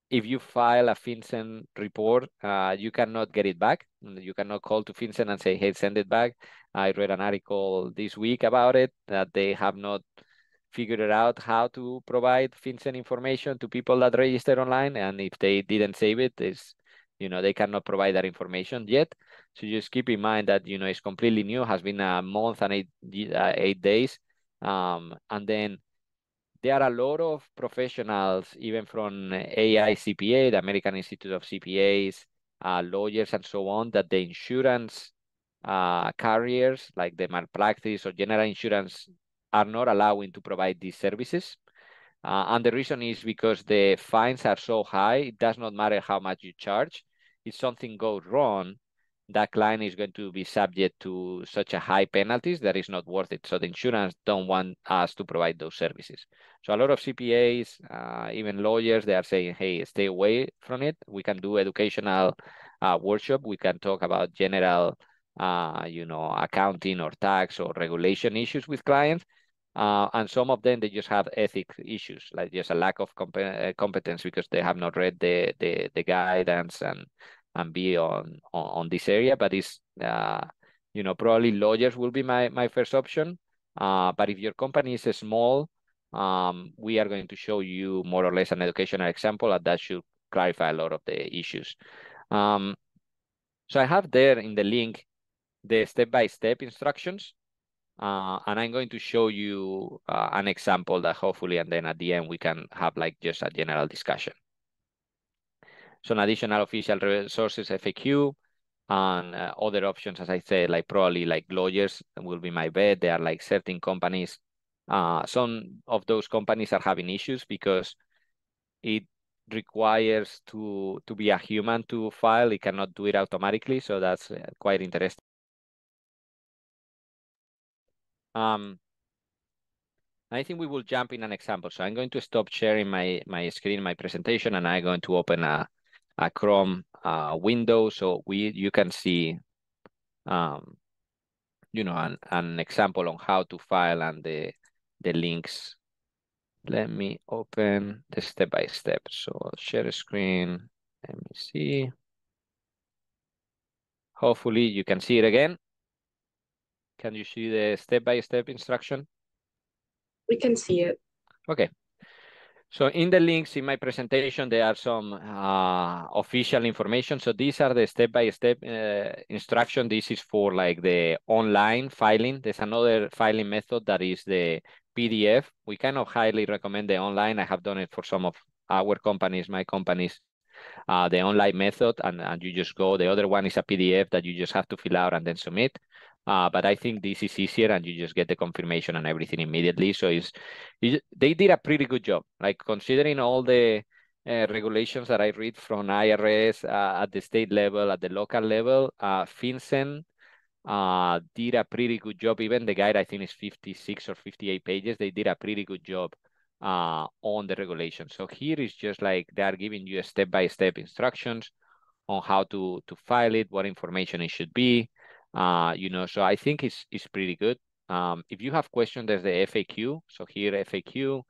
if you file a FinCen report, you cannot get it back. You cannot call to FinCen and say, hey, send it back. I read an article this week about it, that they have not figured out how to provide FinCen information to people that register online. And if they didn't save it, they cannot provide that information yet. So just keep in mind that, it's completely new, has been a month and 8 days. And then there are a lot of professionals, even from AI CPA, the American Institute of CPAs, lawyers, and so on, that the insurance carriers, like the malpractice or general insurance, are not allowing to provide these services. And the reason is because the fines are so high, it does not matter how much you charge. If something goes wrong, that client is going to be subject to such a high penalties that is not worth it. So the insurance don't want us to provide those services. So a lot of CPAs, even lawyers, they are saying, hey, stay away from it. We can do educational workshop. We can talk about general, accounting or tax or regulation issues with clients. And some of them, they just have ethics issues, like just a lack of competence because they have not read the guidance and be on this area. But it's probably lawyers will be my first option. But if your company is small, we are going to show you more or less an educational example, and that should clarify a lot of the issues. So I have there in the link the step-by-step instructions, and I'm going to show you an example that hopefully, and then at the end we can have like just a general discussion. So an additional official resources FAQ, and other options, as I said, like probably like lawyers will be my bet. There are like certain companies. Some of those companies are having issues because it requires to be a human to file. It cannot do it automatically. So that's quite interesting. I think we will jump in an example. So I'm going to stop sharing my screen, my presentation, and I'm going to open a Chrome window so you can see an example on how to file and the links. Let me open the step by step. So share screen. Let me see. Hopefully you can see it again. Can you see the step by step instruction? We can see it. Okay. So in the links in my presentation, there are some official information. So these are the step-by-step instruction. This is for like the online filing. There's another filing method that is the PDF. We kind of highly recommend the online. I have done it for some of our companies, my companies, the online method, and you just go. The other one is a PDF that you just have to fill out and then submit. But I think this is easier and you just get the confirmation and everything immediately. So they did a pretty good job, like considering all the regulations that I read from IRS at the state level, at the local level. FinCen did a pretty good job. Even the guide, I think, is 56 or 58 pages. They did a pretty good job on the regulation. So here is just like they are giving you a step-by-step instructions on how to file it, what information it should be. So I think it's pretty good. If you have questions, there's the FAQ. So here FAQ.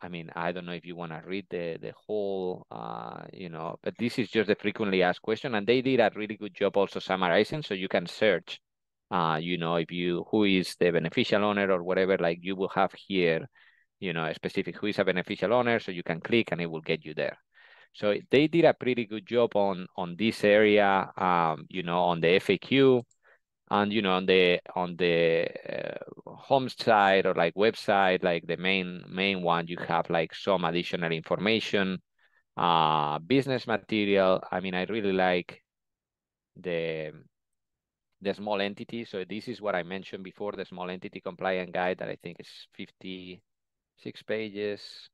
I mean, I don't know if you want to read the whole, but this is just the frequently asked question, and they did a really good job also summarizing, so you can search, who is the beneficial owner or whatever, like you will have here, a specific who is a beneficial owner, so you can click and it will get you there. So they did a pretty good job on this area, on the FAQ. And on the home side or like website, like the main one, you have like some additional information, business material. I mean, I really like the small entity. So this is what I mentioned before, the small entity compliant guide that I think is 56 pages.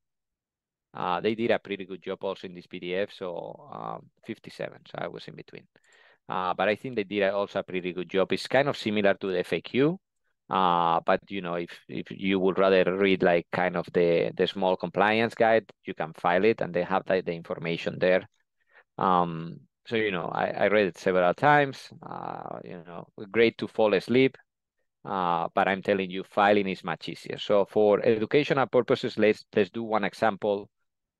They did a pretty good job also in this PDF, so 57. So I was in between. But I think they did also a pretty good job. It's kind of similar to the FAQ, but if you would rather read like kind of the small compliance guide, you can file it and they have the information there. So I read it several times. Great to fall asleep. But I'm telling you, filing is much easier. So for educational purposes, let's do one example.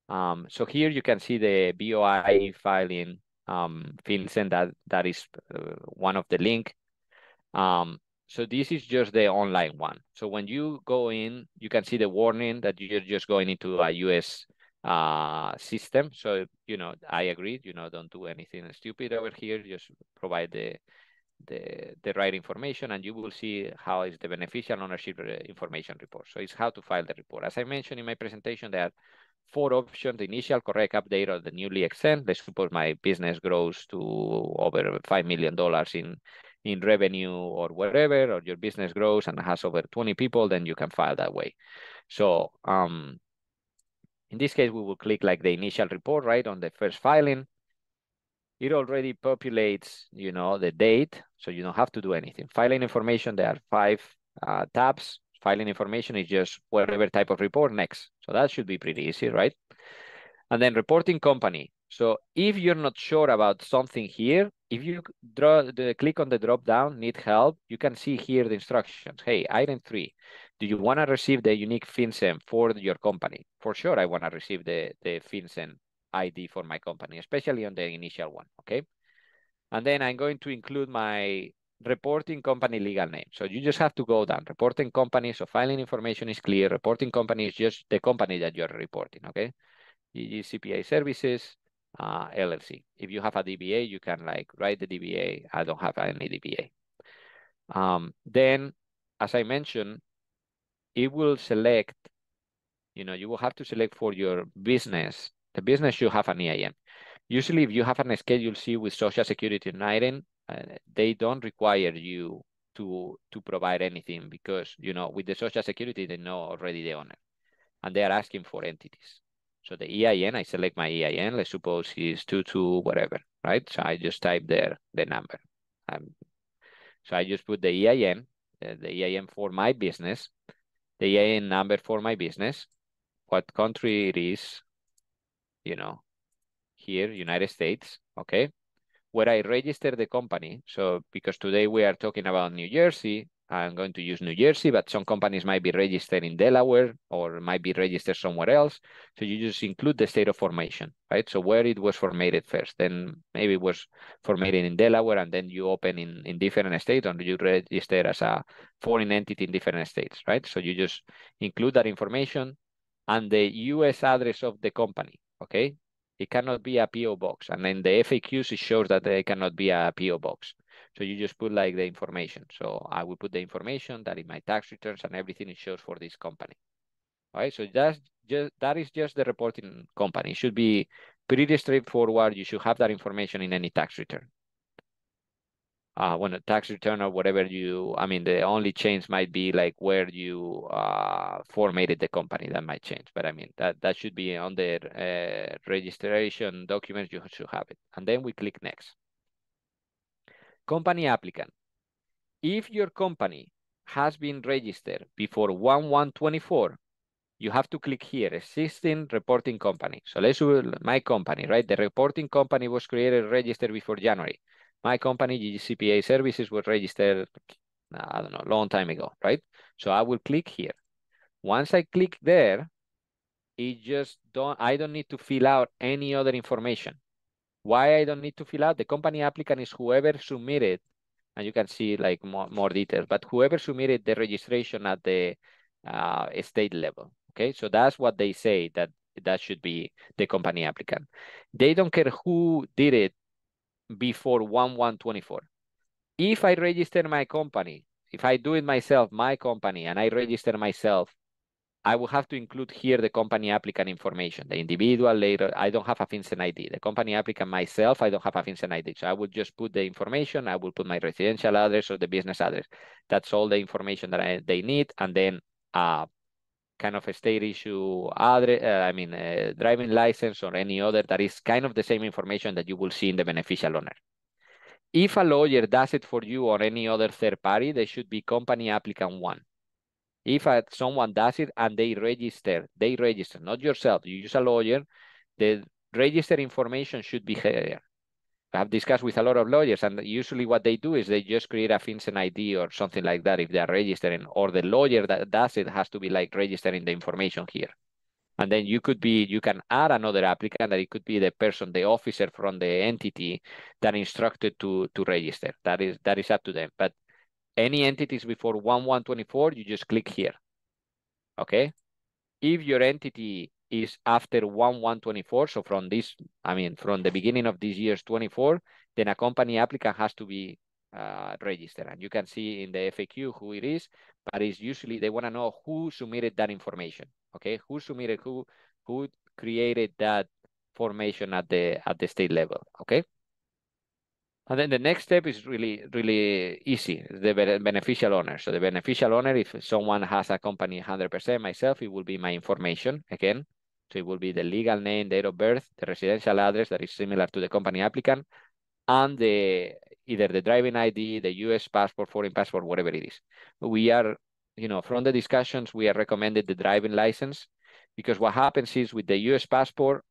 So here you can see the BOI filing, FinCen, that is one of the link. So this is just the online one. So when you go in, you can see the warning that you're just going into a US system. So, I agree, don't do anything stupid over here. Just provide the right information and you will see how is the beneficial ownership information report. So it's how to file the report. As I mentioned in my presentation, there are 4 options: the initial correct update or the newly exempt. Let's suppose my business grows to over $5 million in revenue or whatever, or your business grows and has over 20 people, then you can file that way. So in this case, we will click like the initial report, right, on the first filing. It already populates, the date, so you don't have to do anything. Filing information, there are 5 tabs. Filing information is just whatever type of report, next. So that should be pretty easy, right? And then reporting company. So if you're not sure about something here, if you click on the drop down, need help, you can see here the instructions. Hey, item 3, do you want to receive the unique FinCen for your company? For sure, I want to receive the FinCen ID for my company, especially on the initial one, okay? And then I'm going to include my reporting company legal name. So you just have to go down, reporting company. So filing information is clear. Reporting company is just the company that you're reporting, okay? GG CPA Services, LLC. If you have a DBA, you can like write the DBA. I don't have any DBA. Then, as I mentioned, it will select, you will have to select for your business. The business should have an EIN. Usually, if you have a Schedule C with Social Security and IRIN, they don't require you to provide anything because, with the Social Security, they know already the owner. And they are asking for entities. So the EIN, I select my EIN, let's suppose is 22 whatever, right? So I just type there the number. So I just put the EIN for my business, the EIN number for my business, what country it is, here, United States, okay? Where I register the company. So because today we are talking about New Jersey, I'm going to use New Jersey, but some companies might be registered in Delaware or might be registered somewhere else. So you just include the state of formation, right? So where it was formatted first, then maybe it was formatted in Delaware, and then you open in different states, and you register as a foreign entity in different states, right? So you just include that information and the US address of the company, okay? It cannot be a PO box. And in the FAQs, it shows that it cannot be a PO box. So you just put like the information. So I will put the information that in my tax returns and everything it shows for this company. All right. So that is just the reporting company. It should be pretty straightforward. You should have that information in any tax return. When a tax return or whatever the only change might be like where you formatted the company. That might change, but that should be on the registration documents. You should have it. And then we click next. Company applicant. If your company has been registered before 1/1/24, you have to click here, existing reporting company. So let's do my company, right? The reporting company was created, registered before January. My company, GG CPA Services, was registered, I don't know, a long time ago, right? So I will click here. Once I click there, I don't need to fill out any other information. Why I don't need to fill out? The company applicant is whoever submitted, and you can see like more details, but whoever submitted the registration at the state level. Okay, so that's what they say that should be the company applicant. They don't care who did it before 1/1/24. If I register my company, if I do it myself, my company, and I register myself, I will have to include here the company applicant information, the individual later. I don't have a FinCen ID. The company applicant myself, I don't have a FinCen ID. So I will just put the information. I will put my residential address or the business address. That's all the information that they need. And then kind of a state issue address, driving license or any other that is kind of the same information that you will see in the beneficial owner. If a lawyer does it for you or any other third party, they should be company applicant 1. If someone does it and they register, not yourself, you use a lawyer, the register information should be here. I have discussed with a lot of lawyers, and usually what they do is they just create a FinCen ID or something like that if they are registering, or the lawyer that does it has to be like registering the information here. And then you can add another applicant that it could be the person, the officer from the entity that instructed to register. That is up to them. But any entities before 1/1/24, you just click here. Okay. If your entity is after 1/1/24, so from the beginning of this year's 24, then a company applicant has to be registered. And you can see in the FAQ who it is, but it's usually they want to know who submitted that information. Okay, who submitted, who created that formation at the state level. Okay. And then the next step is really, really easy, the beneficial owner. So the beneficial owner, if someone has a company 100%, myself, it will be my information again. So it will be the legal name, date of birth, the residential address that is similar to the company applicant, and either the driving ID, the US passport, foreign passport, whatever it is. We are, from the discussions, we are recommended the driving license, because what happens is with the US passport,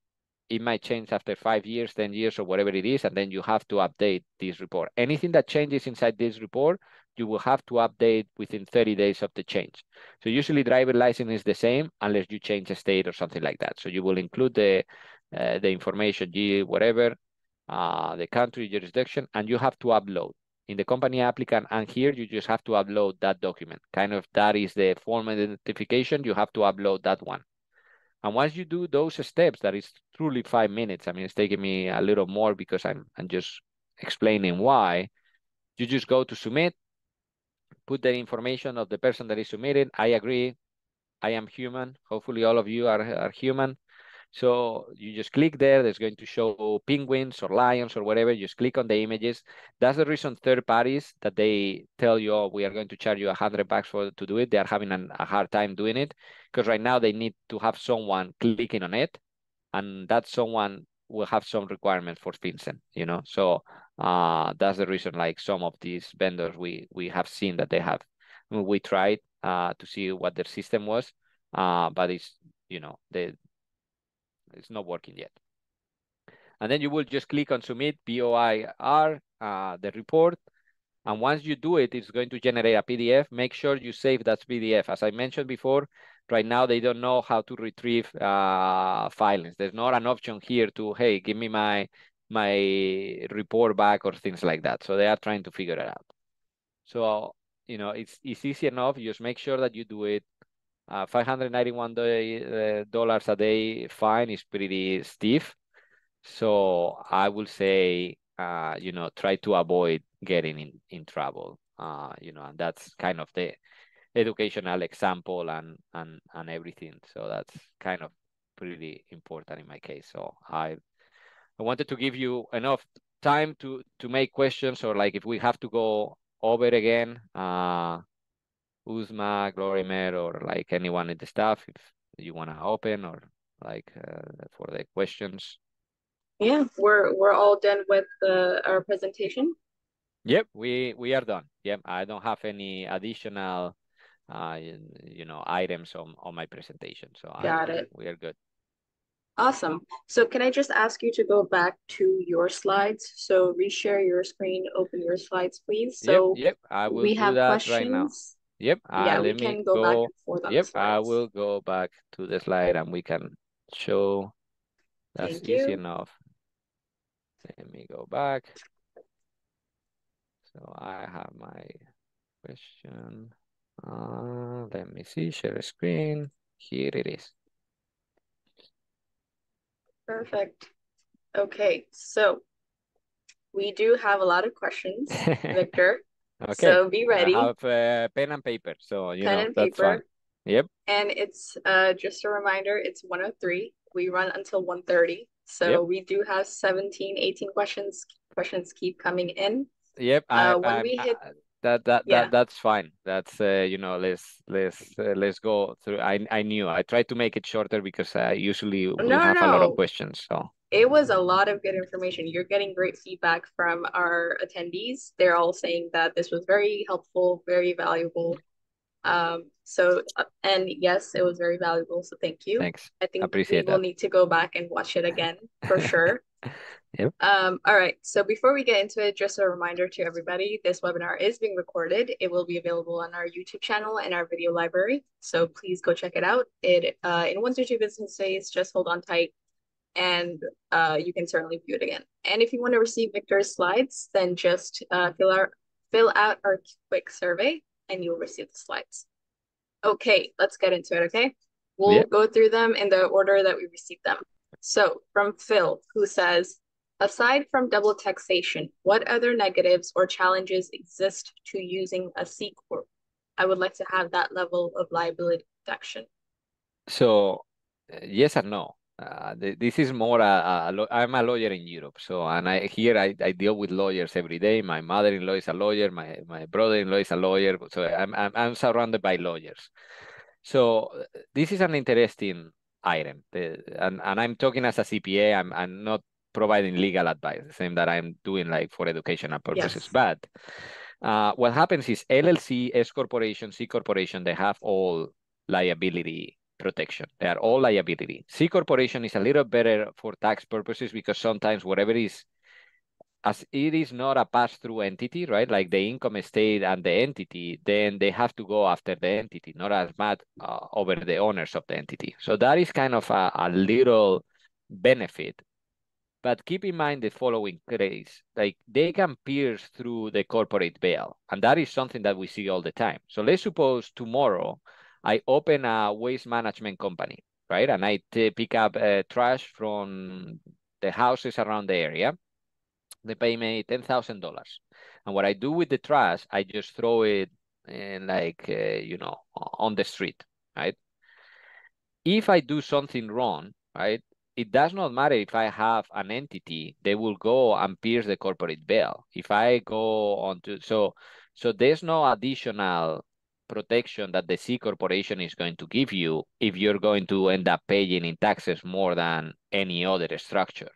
it might change after 5 years, 10 years, or whatever it is, and then you have to update this report. Anything that changes inside this report, you will have to update within 30 days of the change. So usually driver license is the same unless you change a state or something like that. So you will include the information, whatever, the country, jurisdiction, and you have to upload. In the company applicant and here, you just have to upload that document. Kind of that is the form identification. You have to upload that one. And once you do those steps, that is truly 5 minutes. I mean, it's taking me a little more because I'm just explaining why. You just go to submit, put the information of the person that is submitting. I agree. I am human. Hopefully all of you are human. So you just click there. There's going to show penguins or lions or whatever. You just click on the images. That's the reason third parties that they tell you, oh, we are going to charge you $100 to do it. They are having a hard time doing it because right now they need to have someone clicking on it, and that someone will have some requirements for FinCen, you know. So that's the reason. Like some of these vendors, we have seen that they have. I mean, we tried to see what their system was, but it's it's not working yet. And then you will just click on submit BOIR, the report. And once you do it, it's going to generate a PDF. Make sure you save that PDF. As I mentioned before, right now they don't know how to retrieve filings. There's not an option here to, hey, give me my report back or things like that. So they are trying to figure it out. So, it's easy enough. You just make sure that you do it. $591 a day fine is pretty stiff. So I will say, try to avoid getting in trouble. And that's kind of the educational example and everything. So that's kind of pretty important in my case. So I wanted to give you enough time to make questions, or like if we have to go over it again, Uzma, Glorimer, or like anyone in the staff, if you want to open or like for the questions. Yeah, we're all done with our presentation. Yep, we are done. Yep, I don't have any additional items on my presentation. So Got it. we are good. Awesome. So can I just ask you to go back to your slides? So reshare your screen, open your slides, please. So Yep, I will we do have that right now. questions. Yep, Yeah, we let me can go back go. and forth on the Yep, I slides. will go back to the slide and we can show. That's Thank easy you. enough. Let me go back. So I have my question. Let me see, share screen. Here it is. Perfect. Okay, so we do have a lot of questions, Victor. Okay, So be I ready, have pen and paper, so pen and that's fine. paper. Yep, And it's just a reminder, it's 1:03. We run until 1:30. yep, So we do have 17, 18 questions. Questions keep coming in. yep. When we hit, yeah. That's fine. That's let's go through. I knew I tried to make it shorter because usually we No, have a lot of no. questions. So It was a lot of good information. You're getting great feedback from our attendees. They're all saying that this was very helpful, very valuable. And yes, it was very valuable. So thank you. thanks, I think we appreciate will that. need to go back and watch it again for sure. Yep. All right. So before we get into it, just a reminder to everybody, this webinar is being recorded. It will be available on our YouTube channel and our video library. So please go check it out. It in 1 to 2 business days, just hold on tight and you can certainly view it again. And if you want to receive Victor's slides, then just fill out our quick survey and you'll receive the slides. Okay, let's get into it, okay? We'll Yep. go through them in the order that we received them. So from Phil, who says, aside from double taxation, what other negatives or challenges exist to using a C Corp? I would like to have that level of liability protection. So yes and no. This is more I'm a lawyer in Europe, so and I deal with lawyers every day. My mother-in-law is a lawyer, my brother-in-law is a lawyer, so I'm surrounded by lawyers. So this is an interesting item, and I'm talking as a CPA. I'm not providing legal advice, the same that I'm doing like for educational purposes. Yes. But what happens is LLC, S corporation, C corporation, they have all liability protection. They are all liability. C corporation is a little better for tax purposes because sometimes whatever is, as it is not a pass-through entity, right? Like the income state and the entity, then they have to go after the entity, not as much over the owners of the entity. So that is kind of a little benefit. But keep in mind the following case, like they can pierce through the corporate veil. And that is something that we see all the time. So let's suppose tomorrow I open a waste management company right? And I pick up trash from the houses around the area. They pay me $10,000. And what I do with the trash, I just throw it in like, on the street, right? If I do something wrong, right, it does not matter if I have an entity, they will go and pierce the corporate veil. If I go on to, so there's no additional protection that the C corporation is going to give you if you're going to end up paying in taxes more than any other structure.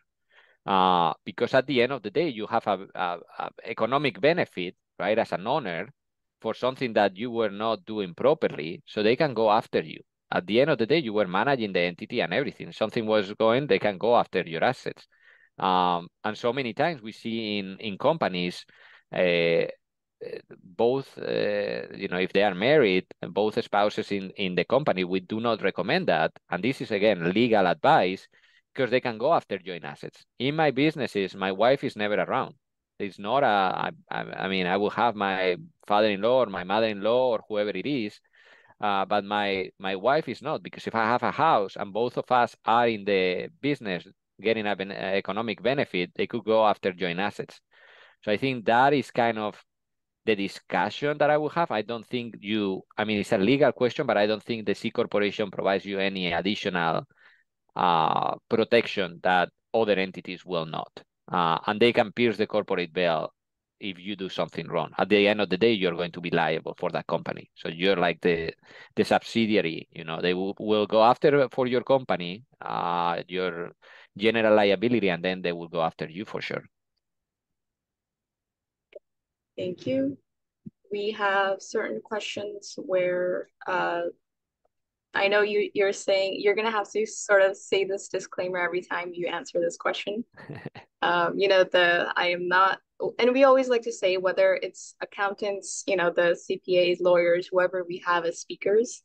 Because at the end of the day, you have a economic benefit, right, as an owner for something that you were not doing properly, so they can go after you. At the end of the day, you were managing the entity and everything. Something was going, they can go after your assets. And so many times we see in companies, uh, both, if they are married, both spouses in the company, we do not recommend that. And this is, again, legal advice because they can go after joint assets. In my businesses, my wife is never around. It's not I mean, I will have my father-in-law or my mother-in-law or whoever it is, but my wife is not, because if I have a house and both of us are in the business getting an economic benefit, they could go after joint assets. So I think that is kind of the discussion that I will have. I don't think I mean, it's a legal question, but I don't think the C corporation provides you any additional protection that other entities will not. And they can pierce the corporate veil if you do something wrong. At the end of the day, you're going to be liable for that company. So you're like the subsidiary, they will go after for your company, your general liability, and then they will go after you for sure. Thank you. We have certain questions where I know you're saying you're gonna have to sort of say this disclaimer every time you answer this question. I am not, and we always like to say whether it's accountants, the CPAs, lawyers, whoever we have as speakers,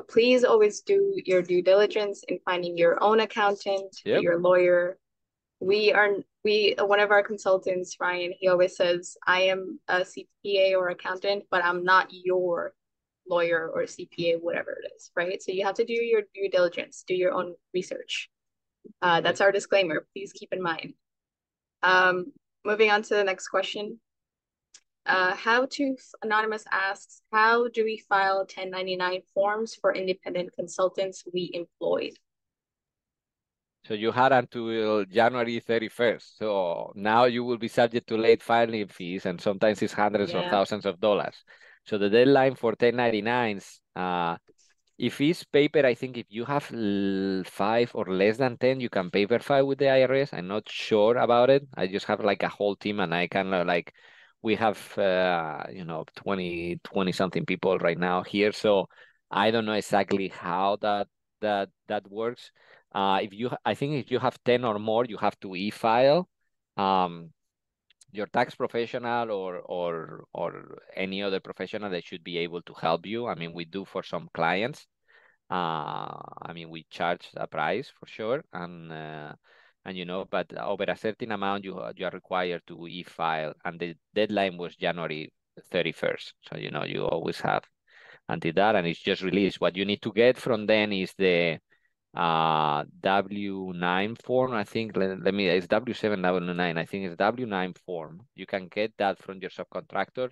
please always do your due diligence in finding your own accountant, Yep. your lawyer. One of our consultants, Ryan, he always says, I am a CPA or accountant, but I'm not your lawyer or CPA, whatever it is, right? So you have to do your due diligence, do your own research. That's Yes. our disclaimer. Please keep in mind. Um, Moving on to the next question. Anonymous asks, how do we file 1099 forms for independent consultants we employed? So you had until January 31st. So now you will be subject to late filing fees, and sometimes it's hundreds of Yeah. thousands of dollars. So the deadline for 1099s, if it's paper, I think if you have 5 or less than 10, you can paper file with the IRS. I'm not sure about it. I just have like a whole team, and I can we have, 20 something people right now here. So I don't know exactly how that works. I think if you have 10 or more, you have to e-file. Your tax professional or any other professional, they should be able to help you. I mean, we do for some clients. I mean, we charge a price for sure, but over a certain amount, you are required to e-file, and the deadline was January 31st. So you always have until that, and it's just released. What you need to get from then is the W9 form. I think it's W7, W9. I think it's W9 form. You can get that from your subcontractor.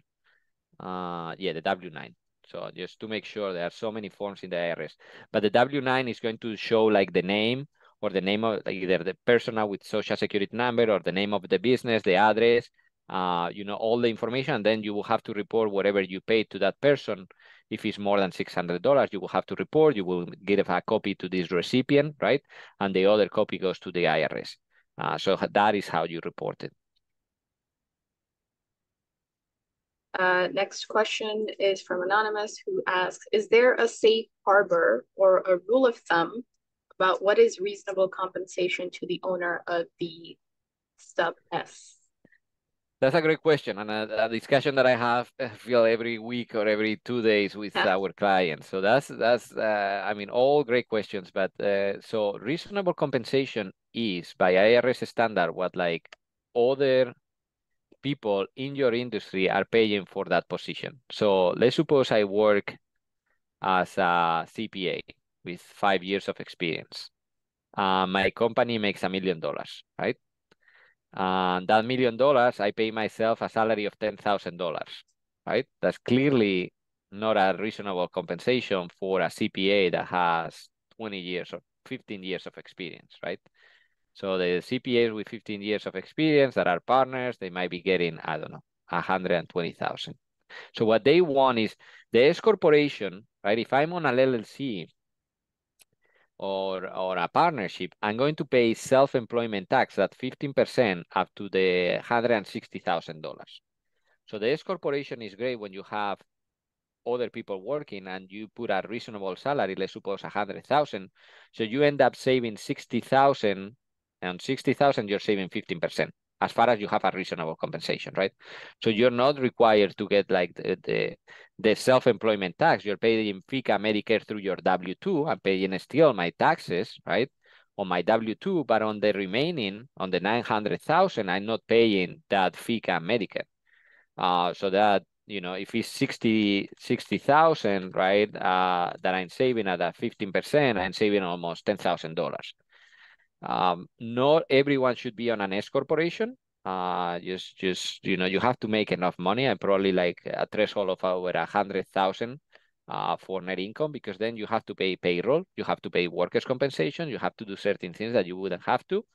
Yeah, the W9. So just to make sure, there are so many forms in the IRS, but the W9 is going to show like the name or the name of either the personnel with social security number or the name of the business, the address, all the information. And then you will have to report whatever you paid to that person. If it's more than $600, you will have to report. You will give a copy to this recipient, right? And the other copy goes to the IRS. So that is how you report it. Next question is from Anonymous, who asks, is there a safe harbor or a rule of thumb about what is reasonable compensation to the owner of the sub S? That's a great question, and a discussion that I have, I feel, every week or every 2 days with our clients. So that's I mean, all great questions. But so reasonable compensation is by IRS standard what like other people in your industry are paying for that position. So let's suppose I work as a CPA. with 5 years of experience. My company makes $1 million, right? And that $1 million, I pay myself a salary of $10,000, right? That's clearly not a reasonable compensation for a CPA that has 20 years or 15 years of experience, right? So the CPAs with 15 years of experience that are partners, they might be getting, I don't know, 120,000. So what they want is the S corporation, right? If I'm on a LLC or a partnership, I'm going to pay self-employment tax at 15% up to the $160,000. So the S corporation is great when you have other people working and you put a reasonable salary, let's suppose 100,000. So you end up saving 60,000, and 60,000 you're saving 15% as far as you have a reasonable compensation, right? So you're not required to get like the self-employment tax. You're paying FICA Medicare through your W-2. I'm paying still my taxes, right? On my W-2, but on the remaining, on the 900,000, I'm not paying that FICA Medicare. So that, if it's 60,000, right, that I'm saving at a 15%, I'm saving almost $10,000. Not everyone should be on an S corporation. Just you have to make enough money, and probably like a threshold of over 100,000 for net income, because then you have to pay payroll, you have to pay workers' compensation, you have to do certain things that you wouldn't have to.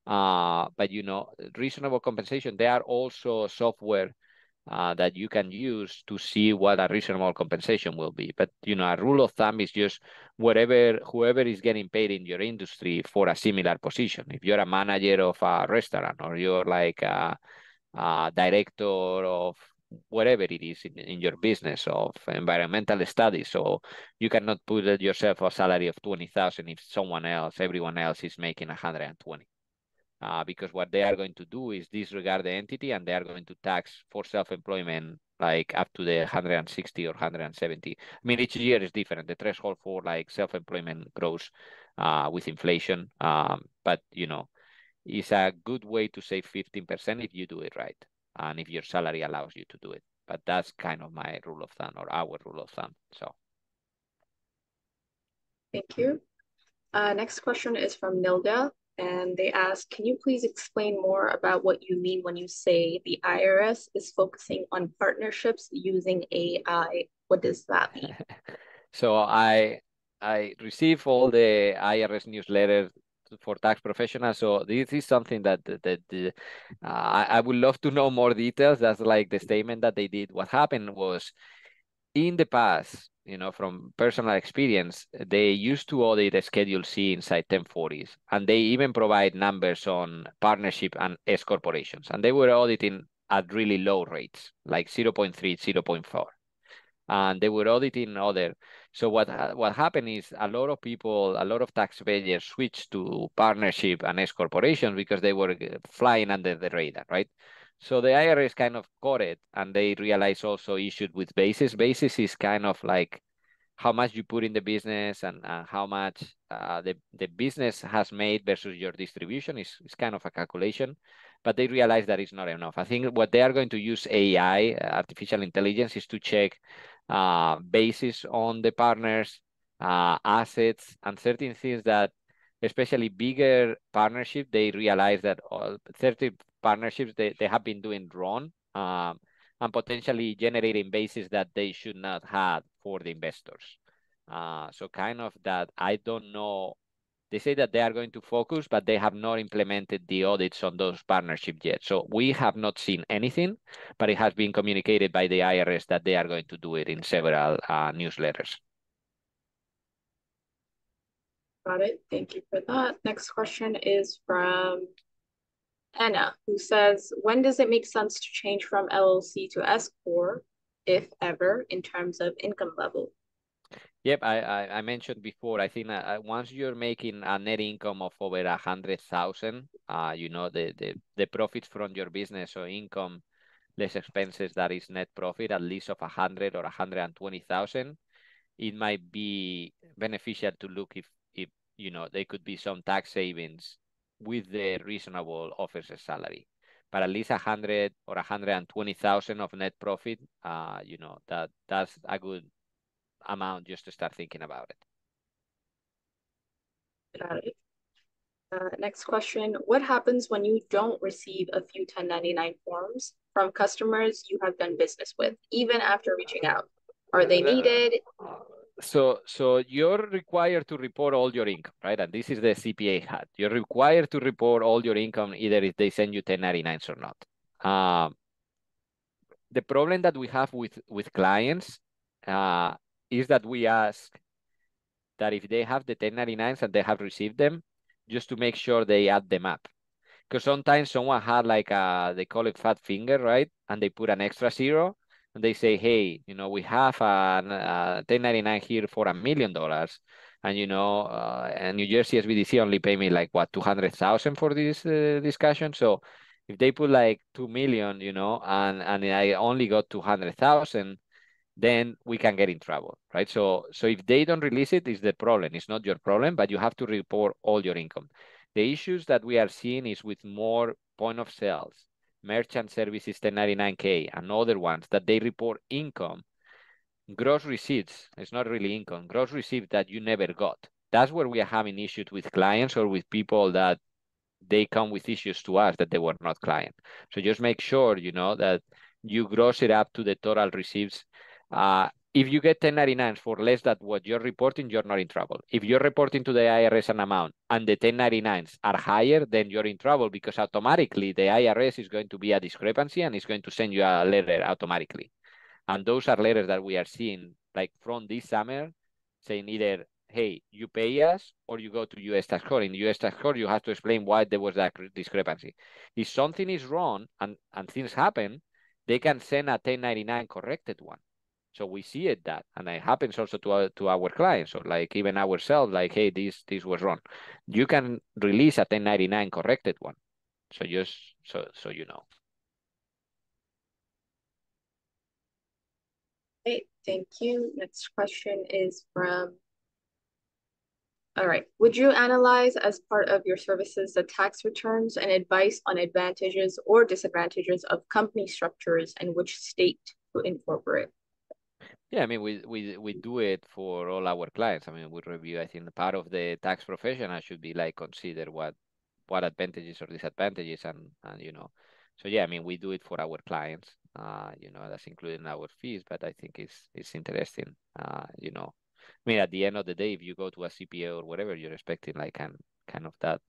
But reasonable compensation. There are also software that you can use to see what a reasonable compensation will be. But a rule of thumb is just whoever is getting paid in your industry for a similar position. If you're a manager of a restaurant, or you're like a director of whatever it is in your business of environmental studies, so you cannot put yourself a salary of 20,000 if everyone else is making 120. Because what they are going to do is disregard the entity, and they are going to tax for self-employment like up to the 160 or 170. I mean, each year is different. The threshold for like self-employment grows with inflation, but it's a good way to save 15% if you do it right, and if your salary allows you to do it. But that's kind of my rule of thumb, or our rule of thumb. So. Thank you. Next question is from Nilda, and they ask, can you please explain more about what you mean when you say the IRS is focusing on partnerships using AI? What does that mean? So I receive all the IRS newsletters for tax professionals. So this is something that I would love to know more details. That's like the statement that they did. What happened was, in the past, from personal experience, they used to audit a Schedule C inside 1040s, and they even provide numbers on partnership and S corporations, and they were auditing at really low rates, like 0.3, 0.4. And they were auditing other. So what happened is, a lot of people, a lot of taxpayers switched to partnership and S corporations because they were flying under the radar, right? So the IRS kind of caught it, and they realized also issued with basis. Basis is kind of like how much you put in the business, and how much the business has made versus your distribution is kind of a calculation. But they realize that it's not enough. I think what they are going to use AI, artificial intelligence, is to check basis on the partners, assets, and certain things that, especially bigger partnership, they realize that all 30 partnerships they have been doing wrong, and potentially generating basis that they should not have for the investors. So kind of that, I don't know. They say that they are going to focus, but they have not implemented the audits on those partnerships yet. So we have not seen anything, but it has been communicated by the IRS that they are going to do it in several newsletters. Got it. Thank you for that. Next question is from Anna, who says, when does it make sense to change from LLC to S Corp, if ever, in terms of income level? Yep, I mentioned before, I think once you're making a net income of over 100,000, the profits from your business or income less expenses, that is net profit, at least of 100 or 120,000, it might be beneficial to look if there could be some tax savings with the reasonable officer's salary. But at least 100 or 120,000 of net profit, that's a good amount just to start thinking about it. Got it. Next question. What happens when you don't receive a few 1099 forms from customers you have done business with, even after reaching out? Are they needed? So you're required to report all your income, right? And this is the CPA hat. You're required to report all your income, either if they send you 1099s or not. The problem that we have with clients is that we ask that if they have the 1099s and they have received them, just to make sure they add them up. Because sometimes someone had like they call it fat finger, right? And they put an extra zero and they say, hey, we have a 1099 here for $1 million. And, and New Jersey SBDC only pay me like what, 200,000 for this discussion. So if they put like 2 million, and I only got 200,000, then we can get in trouble, right? So if they don't release it, it's the problem. It's not your problem, but you have to report all your income. The issues that we are seeing is with more point of sales, merchant services 1099K, and other ones that they report income, gross receipts. It's not really income, gross receipts that you never got. That's where we are having issues with clients or with people that they come with issues to us that they were not client. So just make sure, that you gross it up to the total receipts. If you get 1099s for less than what you're reporting, you're not in trouble. If you're reporting to the IRS an amount and the 1099s are higher, then you're in trouble because automatically the IRS is going to be a discrepancy and it's going to send you a letter automatically. And those are letters that we are seeing like from this summer saying either, hey, you pay us or you go to US tax court. In the US tax court, you have to explain why there was that discrepancy. If something is wrong and things happen, they can send a 1099 corrected one. So we see it that, and it happens also to our clients or like even ourselves, like, hey, this was wrong. You can release a 1099 corrected one. So just so you know. Okay, thank you. Next question is from, all right. Would you analyze as part of your services the tax returns and advice on advantages or disadvantages of company structures and which state to incorporate? Yeah, I mean, we do it for all our clients. I mean, we review. I think part of the tax professional should be like consider what advantages or disadvantages, and. So yeah, I mean, we do it for our clients. That's including our fees, but I think it's interesting. I mean, at the end of the day, if you go to a CPA or whatever, you're expecting like kind of that,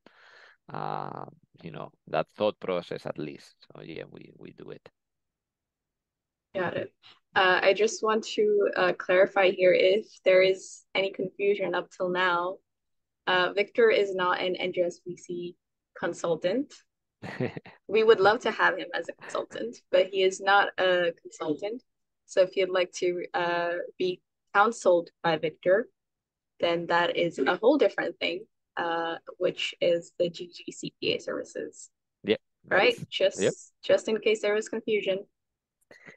uh, that thought process at least. So yeah, we do it. Got it. I just want to clarify here if there is any confusion up till now. Victor is not an NJSBC consultant. We would love to have him as a consultant, but he is not a consultant. So if you'd like to be counseled by Victor, then that is a whole different thing, which is the GG CPA services, Yep, right? that's yep. Just in case there was confusion.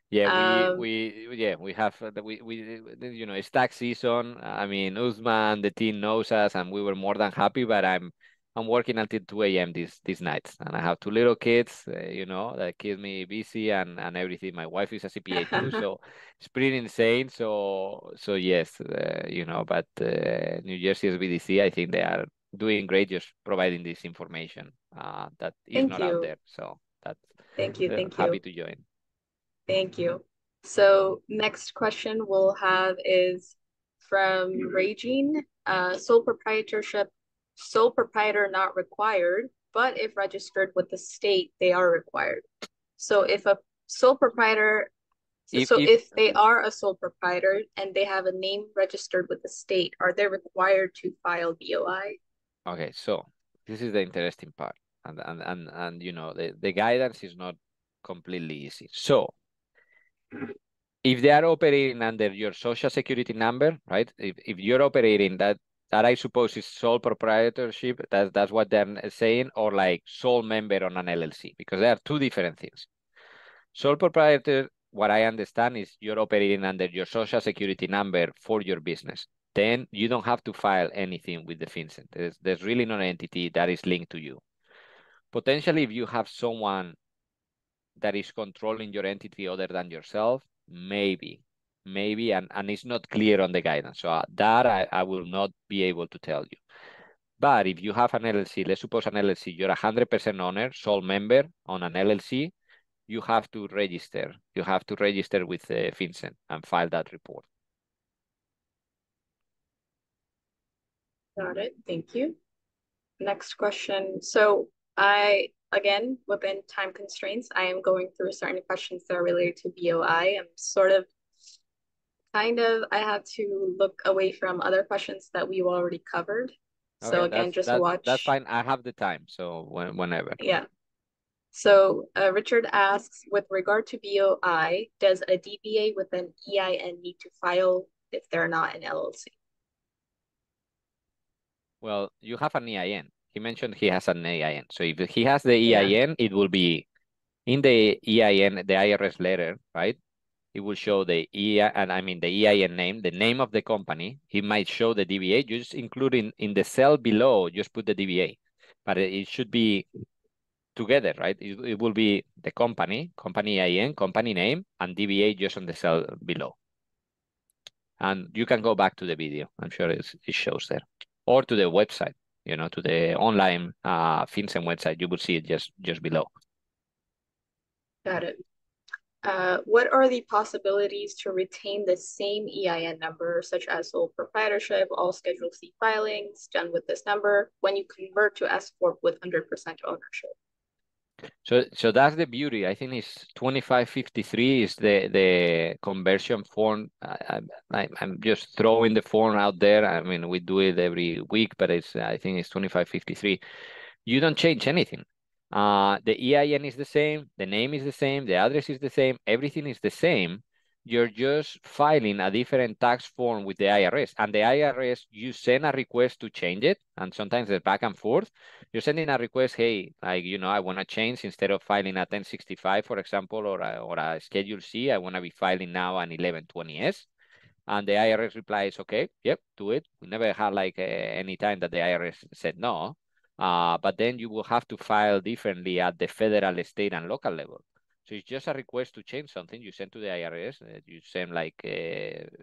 Yeah, Um, we have it's tax season. I mean, Usman, the team knows us, and we were more than happy. But I'm working until 2 a.m. these nights, and I have two little kids, that keep me busy and everything. My wife is a CPA too, so it's pretty insane. So yes, but New Jersey SBDC, I think they are doing great, just providing this information that is Thank not out you. there. So that's Thank you. Thank happy you. to join. Thank you. So next question we'll have is from Regine. Sole proprietorship, sole proprietor not required, but if registered with the state, they are required. So if a sole proprietor, so If if they are a sole proprietor and they have a name registered with the state, are they required to file BOI? Okay, so this is the interesting part, and the guidance is not completely easy. So if they are operating under your social security number, right? If you're operating that I suppose is sole proprietorship, that's what they're saying, or like sole member on an LLC, because there are two different things. Sole proprietor, what I understand is you're operating under your social security number for your business. Then you don't have to file anything with the FinCen. There's really no entity that is linked to you. Potentially, if you have someone that is controlling your entity other than yourself, maybe, and it's not clear on the guidance. So that I will not be able to tell you. But if you have an LLC, let's suppose an LLC, you're 100% owner, sole member on an LLC, you have to register. You have to register with FinCen and file that report. Got it. Thank you. Next question. So again, within time constraints, I am going through certain questions that are related to BOI. I had to look away from other questions that we've already covered. So Okay, again, just that's watch. fine. I have the time, so whenever. Yeah. So Richard asks, with regard to BOI, does a DBA with an EIN need to file if they're not an LLC? Well, you have an EIN. He mentioned he has an EIN. So if he has the Yeah, EIN, it will be in the EIN, the IRS letter, right? It will show the the EIN name, the name of the company. He might show the DBA. You just include in the cell below, just put the DBA. But it should be together, right? It will be the company EIN, company name, and DBA just on the cell below. And you can go back to the video. I'm sure it shows there. Or to the website, to the online FinCen website. You will see it just below. got it. What are the possibilities to retain the same EIN number, such as sole proprietorship, all Schedule C filings done with this number, when you convert to S Corp with 100% ownership? So that's the beauty. I think it's 2553 is the conversion form. I'm just throwing the form out there. I mean, we do it every week, but I think it's 2553. You don't change anything. The EIN is the same, the name is the same, the address is the same, everything is the same. You're just filing a different tax form with the IRS. And the IRS, you send a request to change it, and sometimes it's back and forth. You're sending a request, hey, I want to change instead of filing a 1065, for example, or a Schedule C, I want to be filing now an 1120S. And the IRS replies, okay, yep, do it. We never had any time that the IRS said no. But then you will have to file differently at the federal, state, and local level. So it's just a request to change something. You send to the IRS. You send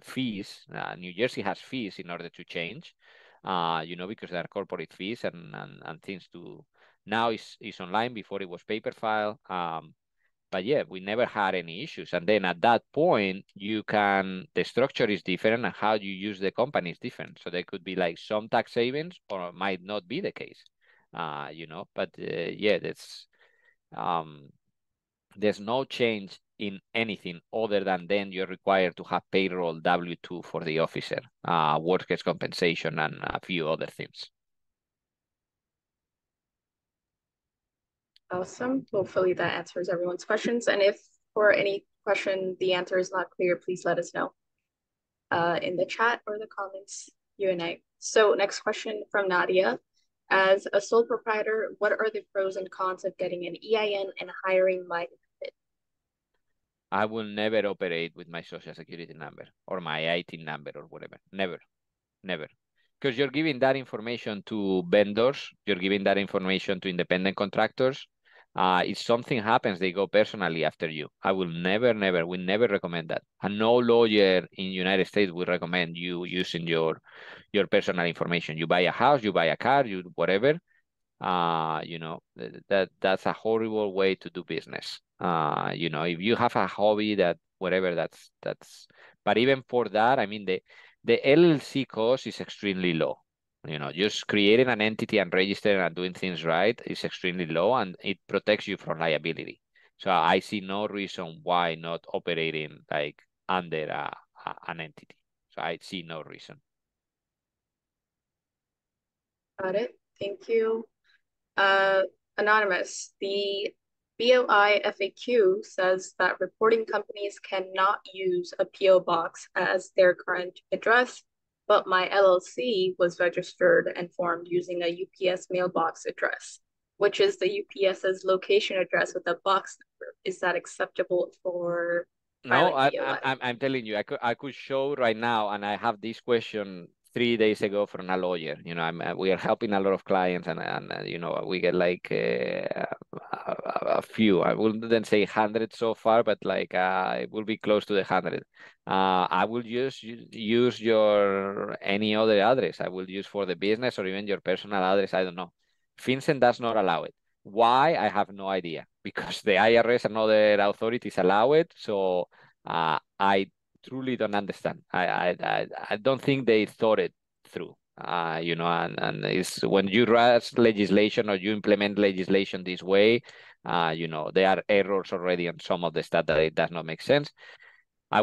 fees. New Jersey has fees in order to change, because there are corporate fees and things to. Now it's online. Before it was paper file. But yeah, we never had any issues. And then at that point, the structure is different and how you use the company is different. So there could be some tax savings or it might not be the case, but yeah, there's no change in anything other than then you're required to have payroll W-2 for the officer, workers' compensation, and a few other things. Awesome. Hopefully that answers everyone's questions. And if for any question the answer is not clear, please let us know in the chat or the comments Q&A. So next question from Nadia. As a sole proprietor, what are the pros and cons of getting an EIN and hiring my method? I will never operate with my social security number or my IT number or whatever. Never. Never. Because you're giving that information to vendors, you're giving that information to independent contractors. If something happens, they go personally after you. I will we never recommend that. And no lawyer in United States will recommend you using your personal information. You buy a house, you buy a car, you whatever. That's a horrible way to do business. If you have a hobby that whatever, that's. But even for that, I mean the LLC cost is extremely low. Just creating an entity and registering and doing things right is extremely low, and it protects you from liability. So I see no reason why not operating under an entity. So I see no reason. Got it. Thank you. Anonymous, the BOI FAQ says that reporting companies cannot use a PO box as their current address, but my LLC was registered and formed using a UPS mailbox address, which is the UPS's location address with a box number. Is that acceptable for No, filing BOI? I'm telling you, I could show right now, and I have this question 3 days ago from a lawyer. We are helping a lot of clients, and we get a few. I wouldn't say 100 so far, but like it will be close to the 100. I will use your any other address. I will use for the business or even your personal address. I don't know. FinCen does not allow it. Why? I have no idea because the IRS and other authorities allow it. So I truly don't understand. I don't think they thought it through. And it's when you write legislation or you implement legislation this way, there are errors already on some of the stuff that it does not make sense. I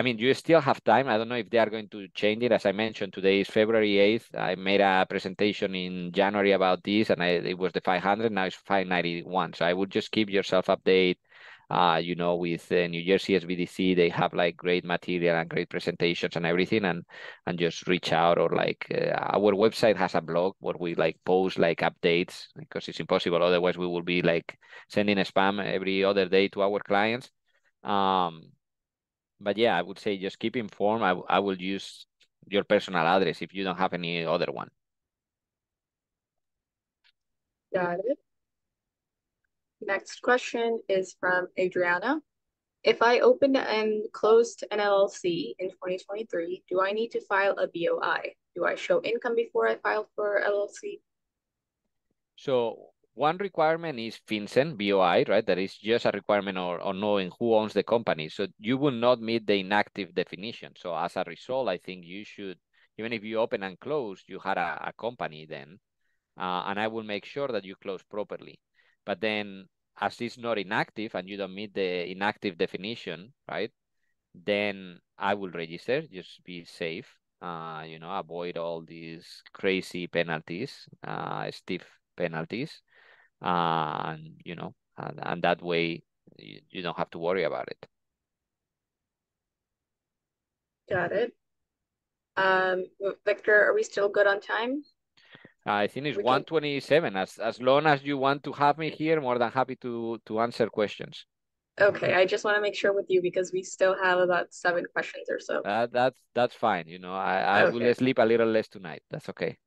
mean, you still have time. I don't know if they are going to change it. As I mentioned, today is February 8th. I made a presentation in January about this, and it was the 500. Now it's 591. So I would just keep yourself updated. With New Jersey SBDC, they have like great material and great presentations and everything, and just reach out or like our website has a blog where we like post like updates because it's impossible. Otherwise, we will be like sending spam every other day to our clients. But yeah, I would say just keep informed. I will use your personal address if you don't have any other one. Got it. Next question is from Adriana. If I opened and closed an LLC in 2023, do I need to file a BOI? Do I show income before I file for LLC? So one requirement is FinCen, BOI, right? That is just a requirement or knowing who owns the company. So you will not meet the inactive definition. So as a result, I think you should, even if you open and close, you had a company then, and I will make sure that you close properly. But then as it's not inactive and you don't meet the inactive definition, right? Then I will register, just be safe, avoid all these crazy penalties, stiff penalties. And that way you don't have to worry about it. Got it. Victor, are we still good on time? I think it's We can. 127. As long as you want to have me here, more than happy to answer questions. Okay, I just want to make sure with you because we still have about 7 questions or so. That's fine. I will Okay. sleep a little less tonight. That's okay.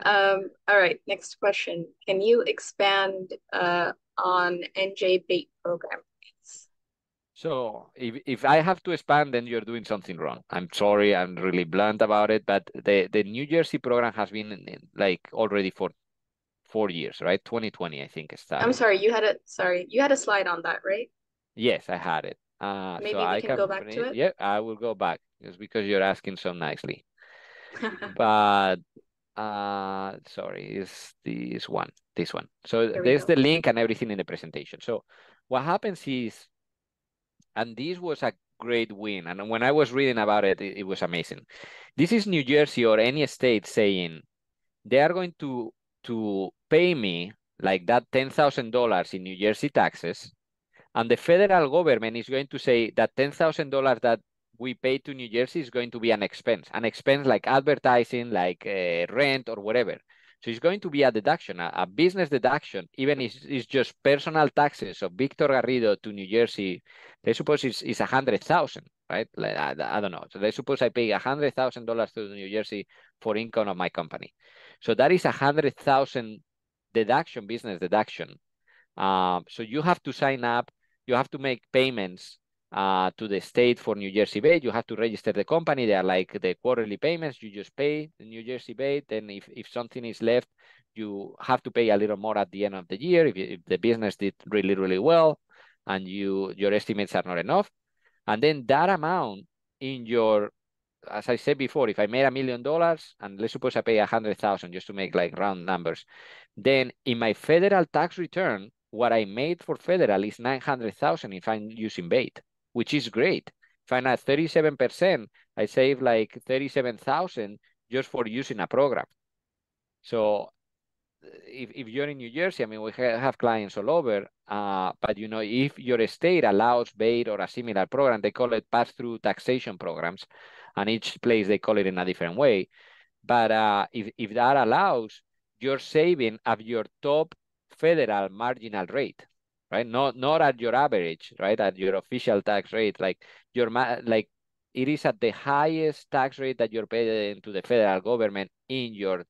All right, next question. Can you expand on NJ bait program, please? So if I have to expand, then you're doing something wrong. I'm sorry, I'm really blunt about it, but the New Jersey program has been like already for 4 years, right? 2020, I think it I'm started. sorry, you had a slide on that, right? Yes, I had it. So Maybe we I can go can back to print. it. Yeah, I will go back just because you're asking so nicely. But sorry, is this one, this one. So There we there's go. the link and everything in the presentation. So what happens is, and this was a great win. And when I was reading about it, it was amazing. This is New Jersey or any state saying they are going to pay me like that $10,000 in New Jersey taxes, and the federal government is going to say that $10,000 that we pay to New Jersey is going to be an expense like advertising, like rent or whatever. So it's going to be a deduction, a business deduction, even if it's just personal taxes. So Victor Garrido to New Jersey, they suppose it's 100,000, right? Like, I don't know. So they suppose I pay $100,000 to New Jersey for income of my company. So that is 100,000 deduction, business deduction. So you have to sign up, you have to make payments to the state for New Jersey Bait. You have to register the company. They are like the quarterly payments. You just pay the New Jersey Bait. Then if something is left, you have to pay a little more at the end of the year if the business did really, really well and your estimates are not enough. And then that amount in your, as I said before, if I made $1 million and let's suppose I pay 100,000 just to make like round numbers, then in my federal tax return, what I made for federal is 900,000 if I'm using bait, which is great. If I'm at 37%, I save like 37,000 just for using a program. So if you're in New Jersey, I mean, we have clients all over, but if your state allows bait or a similar program, they call it pass-through taxation programs, and each place they call it in a different way. But if that allows, you're saving at your top federal marginal rate, right? Not at your average, right? At your official tax rate, like like it is at the highest tax rate that you're paying to the federal government in your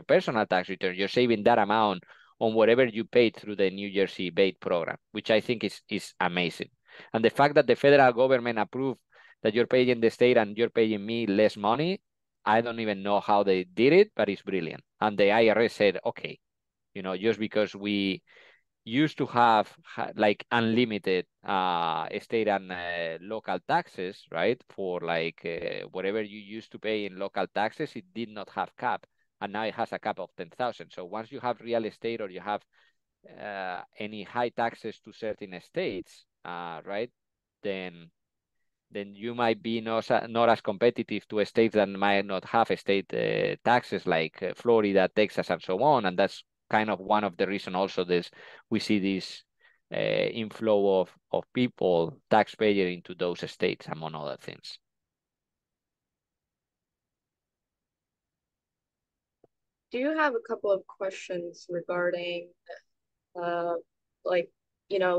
personal tax return. You're saving that amount on whatever you paid through the New Jersey BAIT program, which I think is amazing. And the fact that the federal government approved that you're paying the state and you're paying me less money, I don't even know how they did it, but it's brilliant. And the IRS said, okay, just because we used to have like unlimited state and local taxes, right? For like whatever you used to pay in local taxes, it did not have cap, and now it has a cap of 10,000. So once you have real estate or you have any high taxes to certain states, right? Then you might be not as competitive to states that might not have state taxes like Florida, Texas, and so on. And that's kind of one of the reasons also we see this inflow of people, taxpayer into those states, among other things. Do you have a couple of questions regarding uh, like,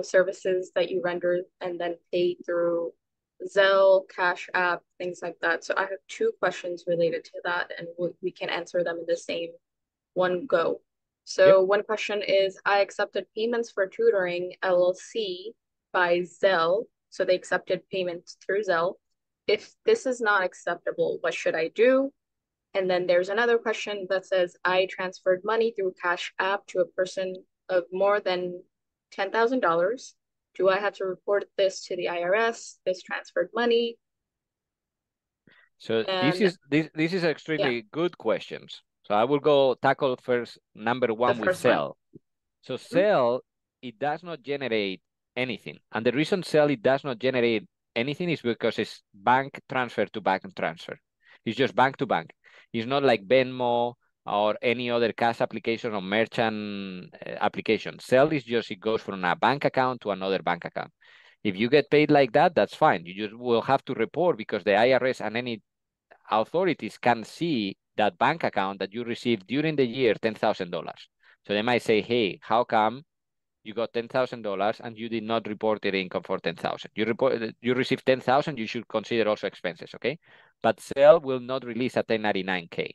services that you render and then pay through Zelle, Cash App, things like that? So I have two questions related to that, and we can answer them in the same one go. Yep. So one question is, I accepted payments for tutoring LLC by Zelle. So they accepted payments through Zelle. If this is not acceptable, what should I do? And then there's another question that says, I transferred money through Cash App to a person of more than $10,000. Do I have to report this to the IRS, this transferred money? So And this is yeah, extremely good questions. So I will go tackle first number the one with first one. Zelle. So Mhm. Zelle, it does not generate anything. And the reason Zelle, it does not generate anything is because it's bank transfer to bank transfer. It's just bank to bank. It's not like Venmo or any other cash application or merchant application. Zelle is just, it goes from a bank account to another bank account. If you get paid like that, that's fine. You just will have to report because the IRS and any authorities can see that bank account that you received during the year $10,000. So they might say, hey, how come you got $10,000 and you did not report your income for 10,000? You received 10,000, you should consider also expenses, okay? But Zelle will not release a 1099K.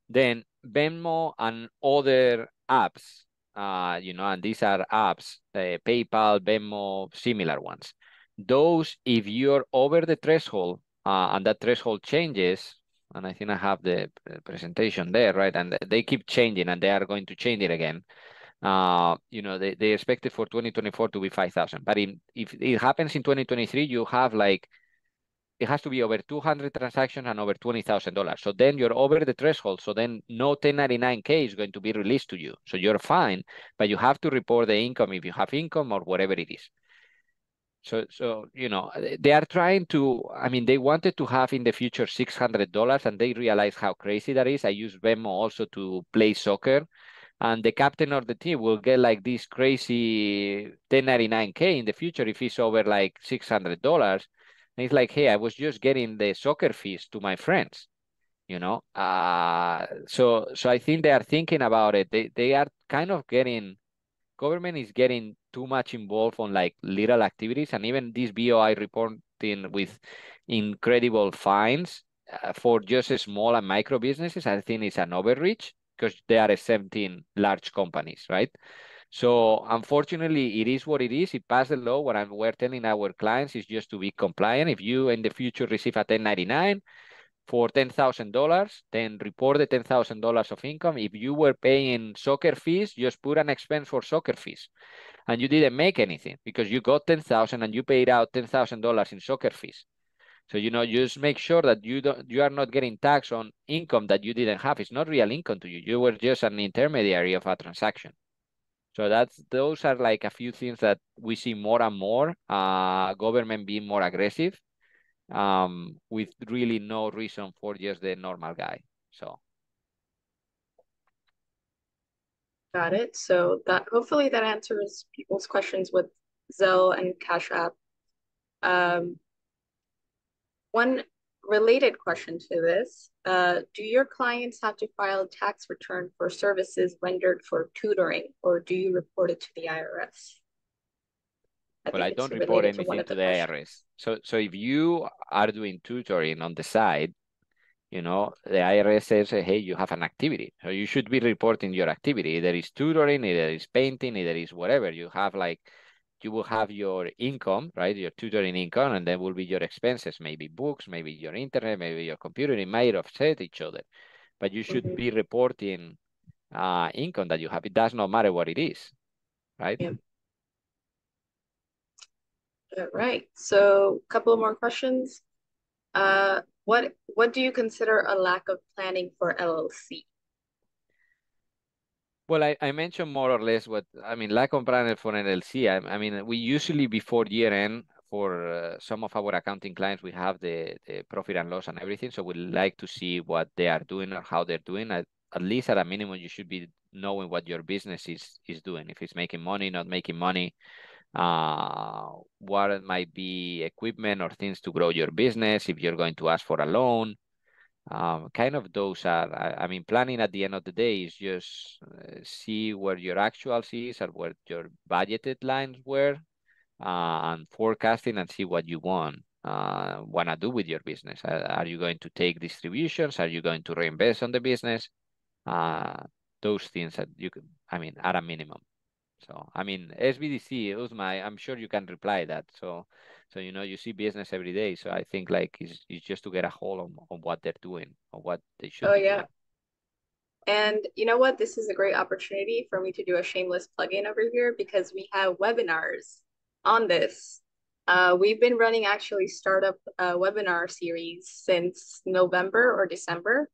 Then Venmo and other apps, and these are apps, PayPal, Venmo, similar ones. Those, if you're over the threshold and that threshold changes, and I think I have the presentation there, right? And they keep changing and they are going to change it again. They expect it for 2024 to be 5,000. But if it happens in 2023, you have like it has to be over 200 transactions and over $20,000. So then you're over the threshold. So then no 1099K is going to be released to you. So you're fine, but you have to report the income if you have income or whatever it is. So they are trying to, I mean, they wanted to have in the future $600 and they realized how crazy that is. I use Venmo also to play soccer, and the captain of the team will get like this crazy 1099K in the future if it's over like $600. And it's like, hey, I was just getting the soccer fees to my friends, so I think they are thinking about it. They are kind of government is getting too much involved on like little activities, and even this BOI reporting with incredible fines for just small and micro businesses. I think it's an overreach because they are exempting large companies, right? So unfortunately, it is what it is. It passed the law. What we're telling our clients is just to be compliant. If you in the future receive a 1099 for $10,000, then report the $10,000 of income. If you were paying soccer fees, just put an expense for soccer fees, and you didn't make anything because you got 10,000 and you paid out $10,000 in soccer fees. So just make sure that you are not getting taxed on income that you didn't have. It's not real income to you. You were just an intermediary of a transaction. So those are like a few things that we see more and more. Government being more aggressive, with really no reason for just the normal guy. So Got it. So that hopefully that answers people's questions with Zelle and Cash App. Um, One related question to this, do your clients have to file tax return for services rendered for tutoring, or do you report it to the IRS? I well, think I it's don't report related to one anything of to the the questions. IRS. So if you are doing tutoring on the side, you know, the IRS says, hey, you have an activity. So you should be reporting your activity. Either it's tutoring, either it's painting, either it's whatever. You have like, you will have your income, right? Your tutoring income, and then will be your expenses, maybe books, maybe your internet, maybe your computer. It might offset each other, but you should Mhm. be reporting income that you have. It does not matter what it is, right? Yep. All right. So, a couple more questions. What do you consider a lack of planning for LLC? Well, I mentioned more or less what I mean, lack of planning for an LLC. I mean, we usually before year end for some of our accounting clients, we have the profit and loss and everything. So we like to see what they are doing or how they're doing. At least at a minimum, you should be knowing what your business is doing. If it's making money, not making money, what it might be equipment or things to grow your business. If you're going to ask for a loan, kind of those are, I mean, planning at the end of the day is just see where your actuals is or where your budgeted lines were, and forecasting and see what you want to do with your business. Are you going to take distributions? Are you going to reinvest on the business? Uh, those things that you can, I mean, at a minimum. So, I mean, SBDC, Uzma, I'm sure you can reply that. So you know, you see business every day. So I think like it's just to get a hold on what they're doing or what they should Oh be yeah. doing. And you know what? This is a great opportunity for me to do a shameless plug-in over here because we have webinars on this. We've been running actually startup webinar series since November or December.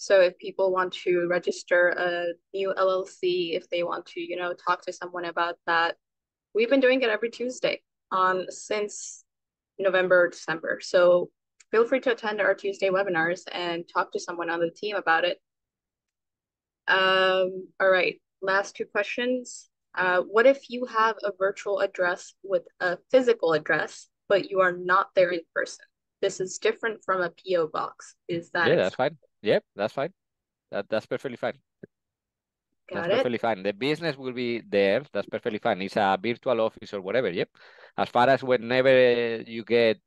So if people want to register a new LLC, if they want to, talk to someone about that, we've been doing it every Tuesday on since November, December. So feel free to attend our Tuesday webinars and talk to someone on the team about it. All right, last two questions. What if you have a virtual address with a physical address, but you are not there in person? This is different from a PO box. Is that Yeah, that's acceptable? fine. Yep, that's fine. That's perfectly fine. That's Got it? perfectly fine. The business will be there. That's perfectly fine. It's a virtual office or whatever. Yep. As far as whenever you get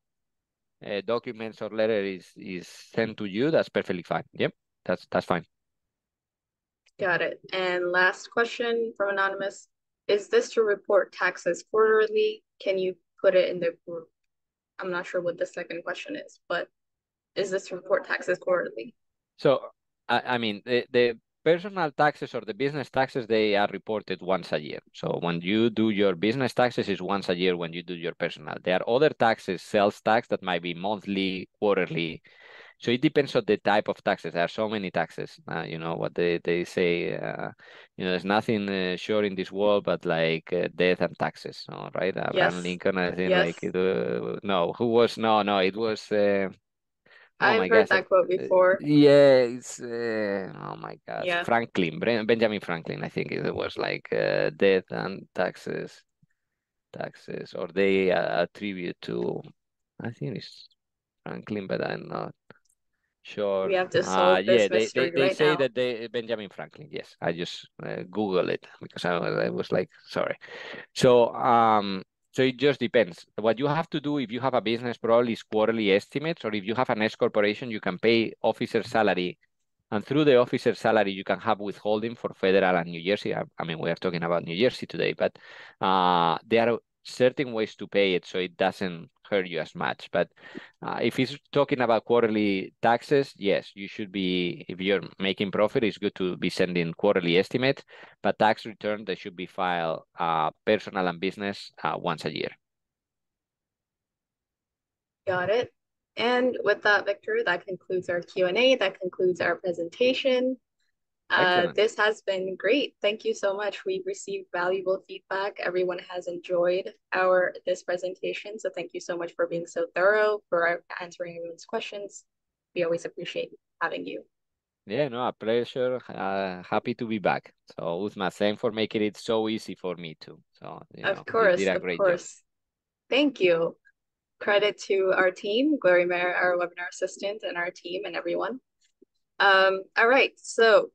documents or letter is sent to you, that's perfectly fine. Yep. That's fine. Got it. And last question from Anonymous. Is this to report taxes quarterly? Can you put it in the group? I'm not sure what the second question is, but is this to report taxes quarterly? So, I mean, the personal taxes or the business taxes, they are reported once a year. So when you do your business taxes, is once a year when you do your personal. There are other taxes, sales tax, that might be monthly, quarterly. So it depends on the type of taxes. There are so many taxes. You know what they say. There's nothing sure in this world but like death and taxes. Right? Abraham Yes. Lincoln. I think like Yes. no. Who was no. It was. Oh I've my heard gosh. that quote before. Yeah, it's oh my gosh. Yeah. Franklin, Benjamin Franklin, I think it was like death and taxes, or they attribute to, I think it's Franklin, but I'm not We sure. have to solve Yeah, this they mystery they right say now. that they Benjamin Franklin. Yes, I just Google it because I was like, sorry. So, so it just depends. What you have to do if you have a business probably is quarterly estimates, or if you have an S corporation, you can pay officer salary, and through the officer salary, you can have withholding for federal and New Jersey. I mean, we are talking about New Jersey today, but there are certain ways to pay it so it doesn't hurt you as much. But if it's talking about quarterly taxes, yes, you should be, if you're making profit, it's good to be sending quarterly estimates, but tax return, they should be filed personal and business once a year. Got it. And with that, Victor, that concludes our Q&A. That concludes our presentation. Excellent. This has been great. Thank you so much. We've received valuable feedback. Everyone has enjoyed this presentation. So thank you so much for being so thorough, for answering everyone's questions. We always appreciate having you. Yeah, no, a pleasure. Happy to be back. So, Uzma, thanks for making it so easy for me too. So, Of you course, did a of great job. course. Thank you. Credit to our team, Glory Mayer, our webinar assistant, and our team and everyone. All right, so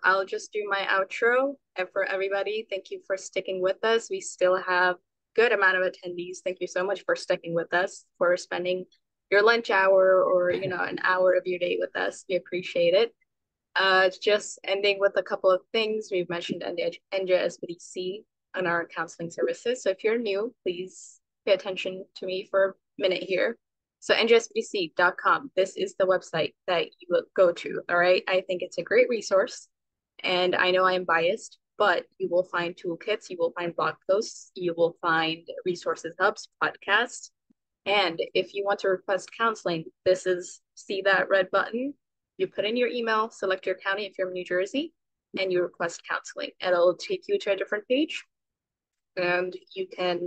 I'll just do my outro. And for everybody, thank you for sticking with us. We still have good amount of attendees. Thank you so much for sticking with us, for spending your lunch hour or, an hour of your day with us. We appreciate it. Just ending with a couple of things. We've mentioned NJSBDC on our counseling services. So if you're new, please pay attention to me for a minute here. So njsbdc.com, this is the website that you will go to, all right? I think it's a great resource, and I know I am biased, but you will find toolkits, you will find blog posts, you will find resources hubs, podcasts, and if you want to request counseling, see that red button. You put in your email, select your county if you're in New Jersey, and you request counseling. And it'll take you to a different page. And you can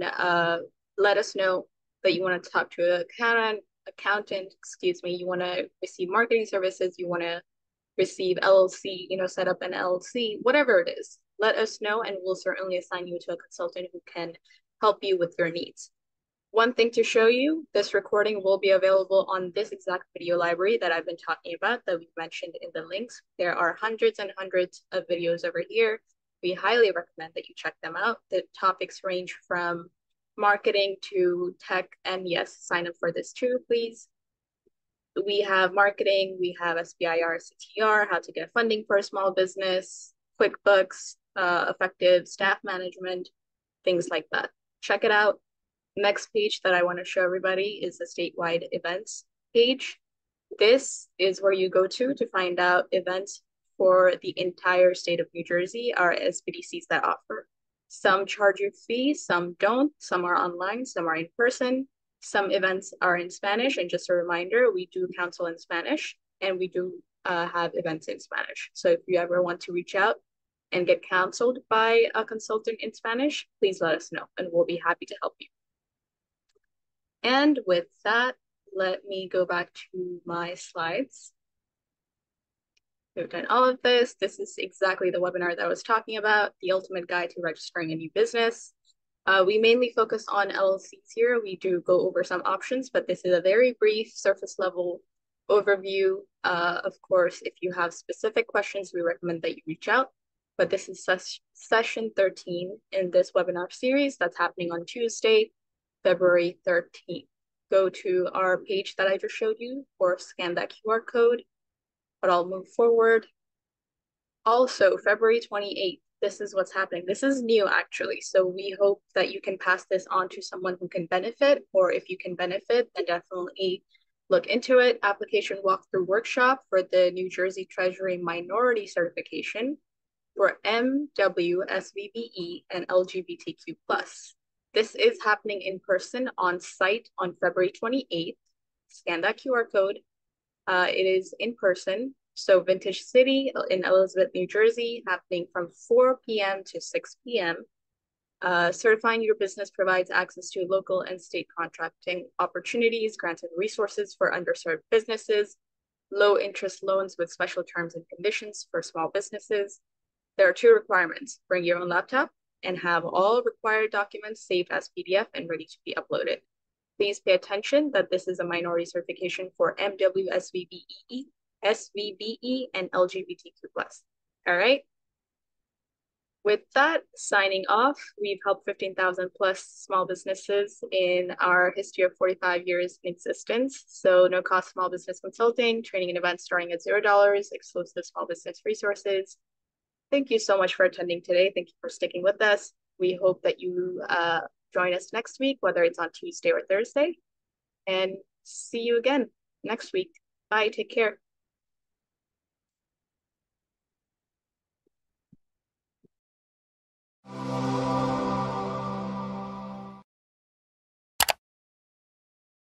let us know that you want to talk to an accountant, you want to receive marketing services, you want to receive LLC, set up an LLC, whatever it is. Let us know, and we'll certainly assign you to a consultant who can help you with your needs. One thing to show you, this recording will be available on this exact video library that I've been talking about that we mentioned in the links. There are hundreds and hundreds of videos over here. We highly recommend that you check them out. The topics range from marketing to tech, and yes, sign up for this too, please. We have marketing, we have SBIR, CTR, how to get funding for a small business, QuickBooks, effective staff management, things like that. Check it out. Next page that I want to show everybody is the statewide events page. This is where you go to find out events for the entire state of New Jersey, our SBDCs that offer. Some charge you fees, some don't, some are online, some are in person. Some events are in Spanish, and just a reminder, we do counsel in Spanish, and we do have events in Spanish. So if you ever want to reach out and get counseled by a consultant in Spanish, please let us know, and we'll be happy to help you. And with that, let me go back to my slides. We've done all of this. This is exactly the webinar that I was talking about, the ultimate guide to registering a new business. We mainly focus on LLCs here. We do go over some options, but this is a very brief surface level overview. Of course, if you have specific questions, we recommend that you reach out. But this is session 13 in this webinar series that's happening on Tuesday, February 13th. Go to our page that I just showed you or scan that QR code, but I'll move forward. Also, February 28th, this is what's happening. This is new actually. So we hope that you can pass this on to someone who can benefit, or if you can benefit, then definitely look into it. Application walkthrough workshop for the New Jersey Treasury Minority Certification for MWSVBE and LGBTQ+. This is happening in person on site on February 28th. Scan that QR code. It is in person. So Vintage City in Elizabeth, New Jersey, happening from 4 p.m. to 6 p.m. Certifying your business provides access to local and state contracting opportunities, grants and resources for underserved businesses, low interest loans with special terms and conditions for small businesses. There are 2 requirements: bring your own laptop and have all required documents saved as PDF and ready to be uploaded. Please pay attention that this is a minority certification for MWSVBE, SVBE, and LGBTQ+. All right. With that, signing off, we've helped 15,000 plus small businesses in our history of 45 years in existence. So no cost small business consulting, training and events starting at $0, exclusive small business resources. Thank you so much for attending today. Thank you for sticking with us. We hope that you join us next week, whether it's on Tuesday or Thursday. And see you again next week. Bye. Take care.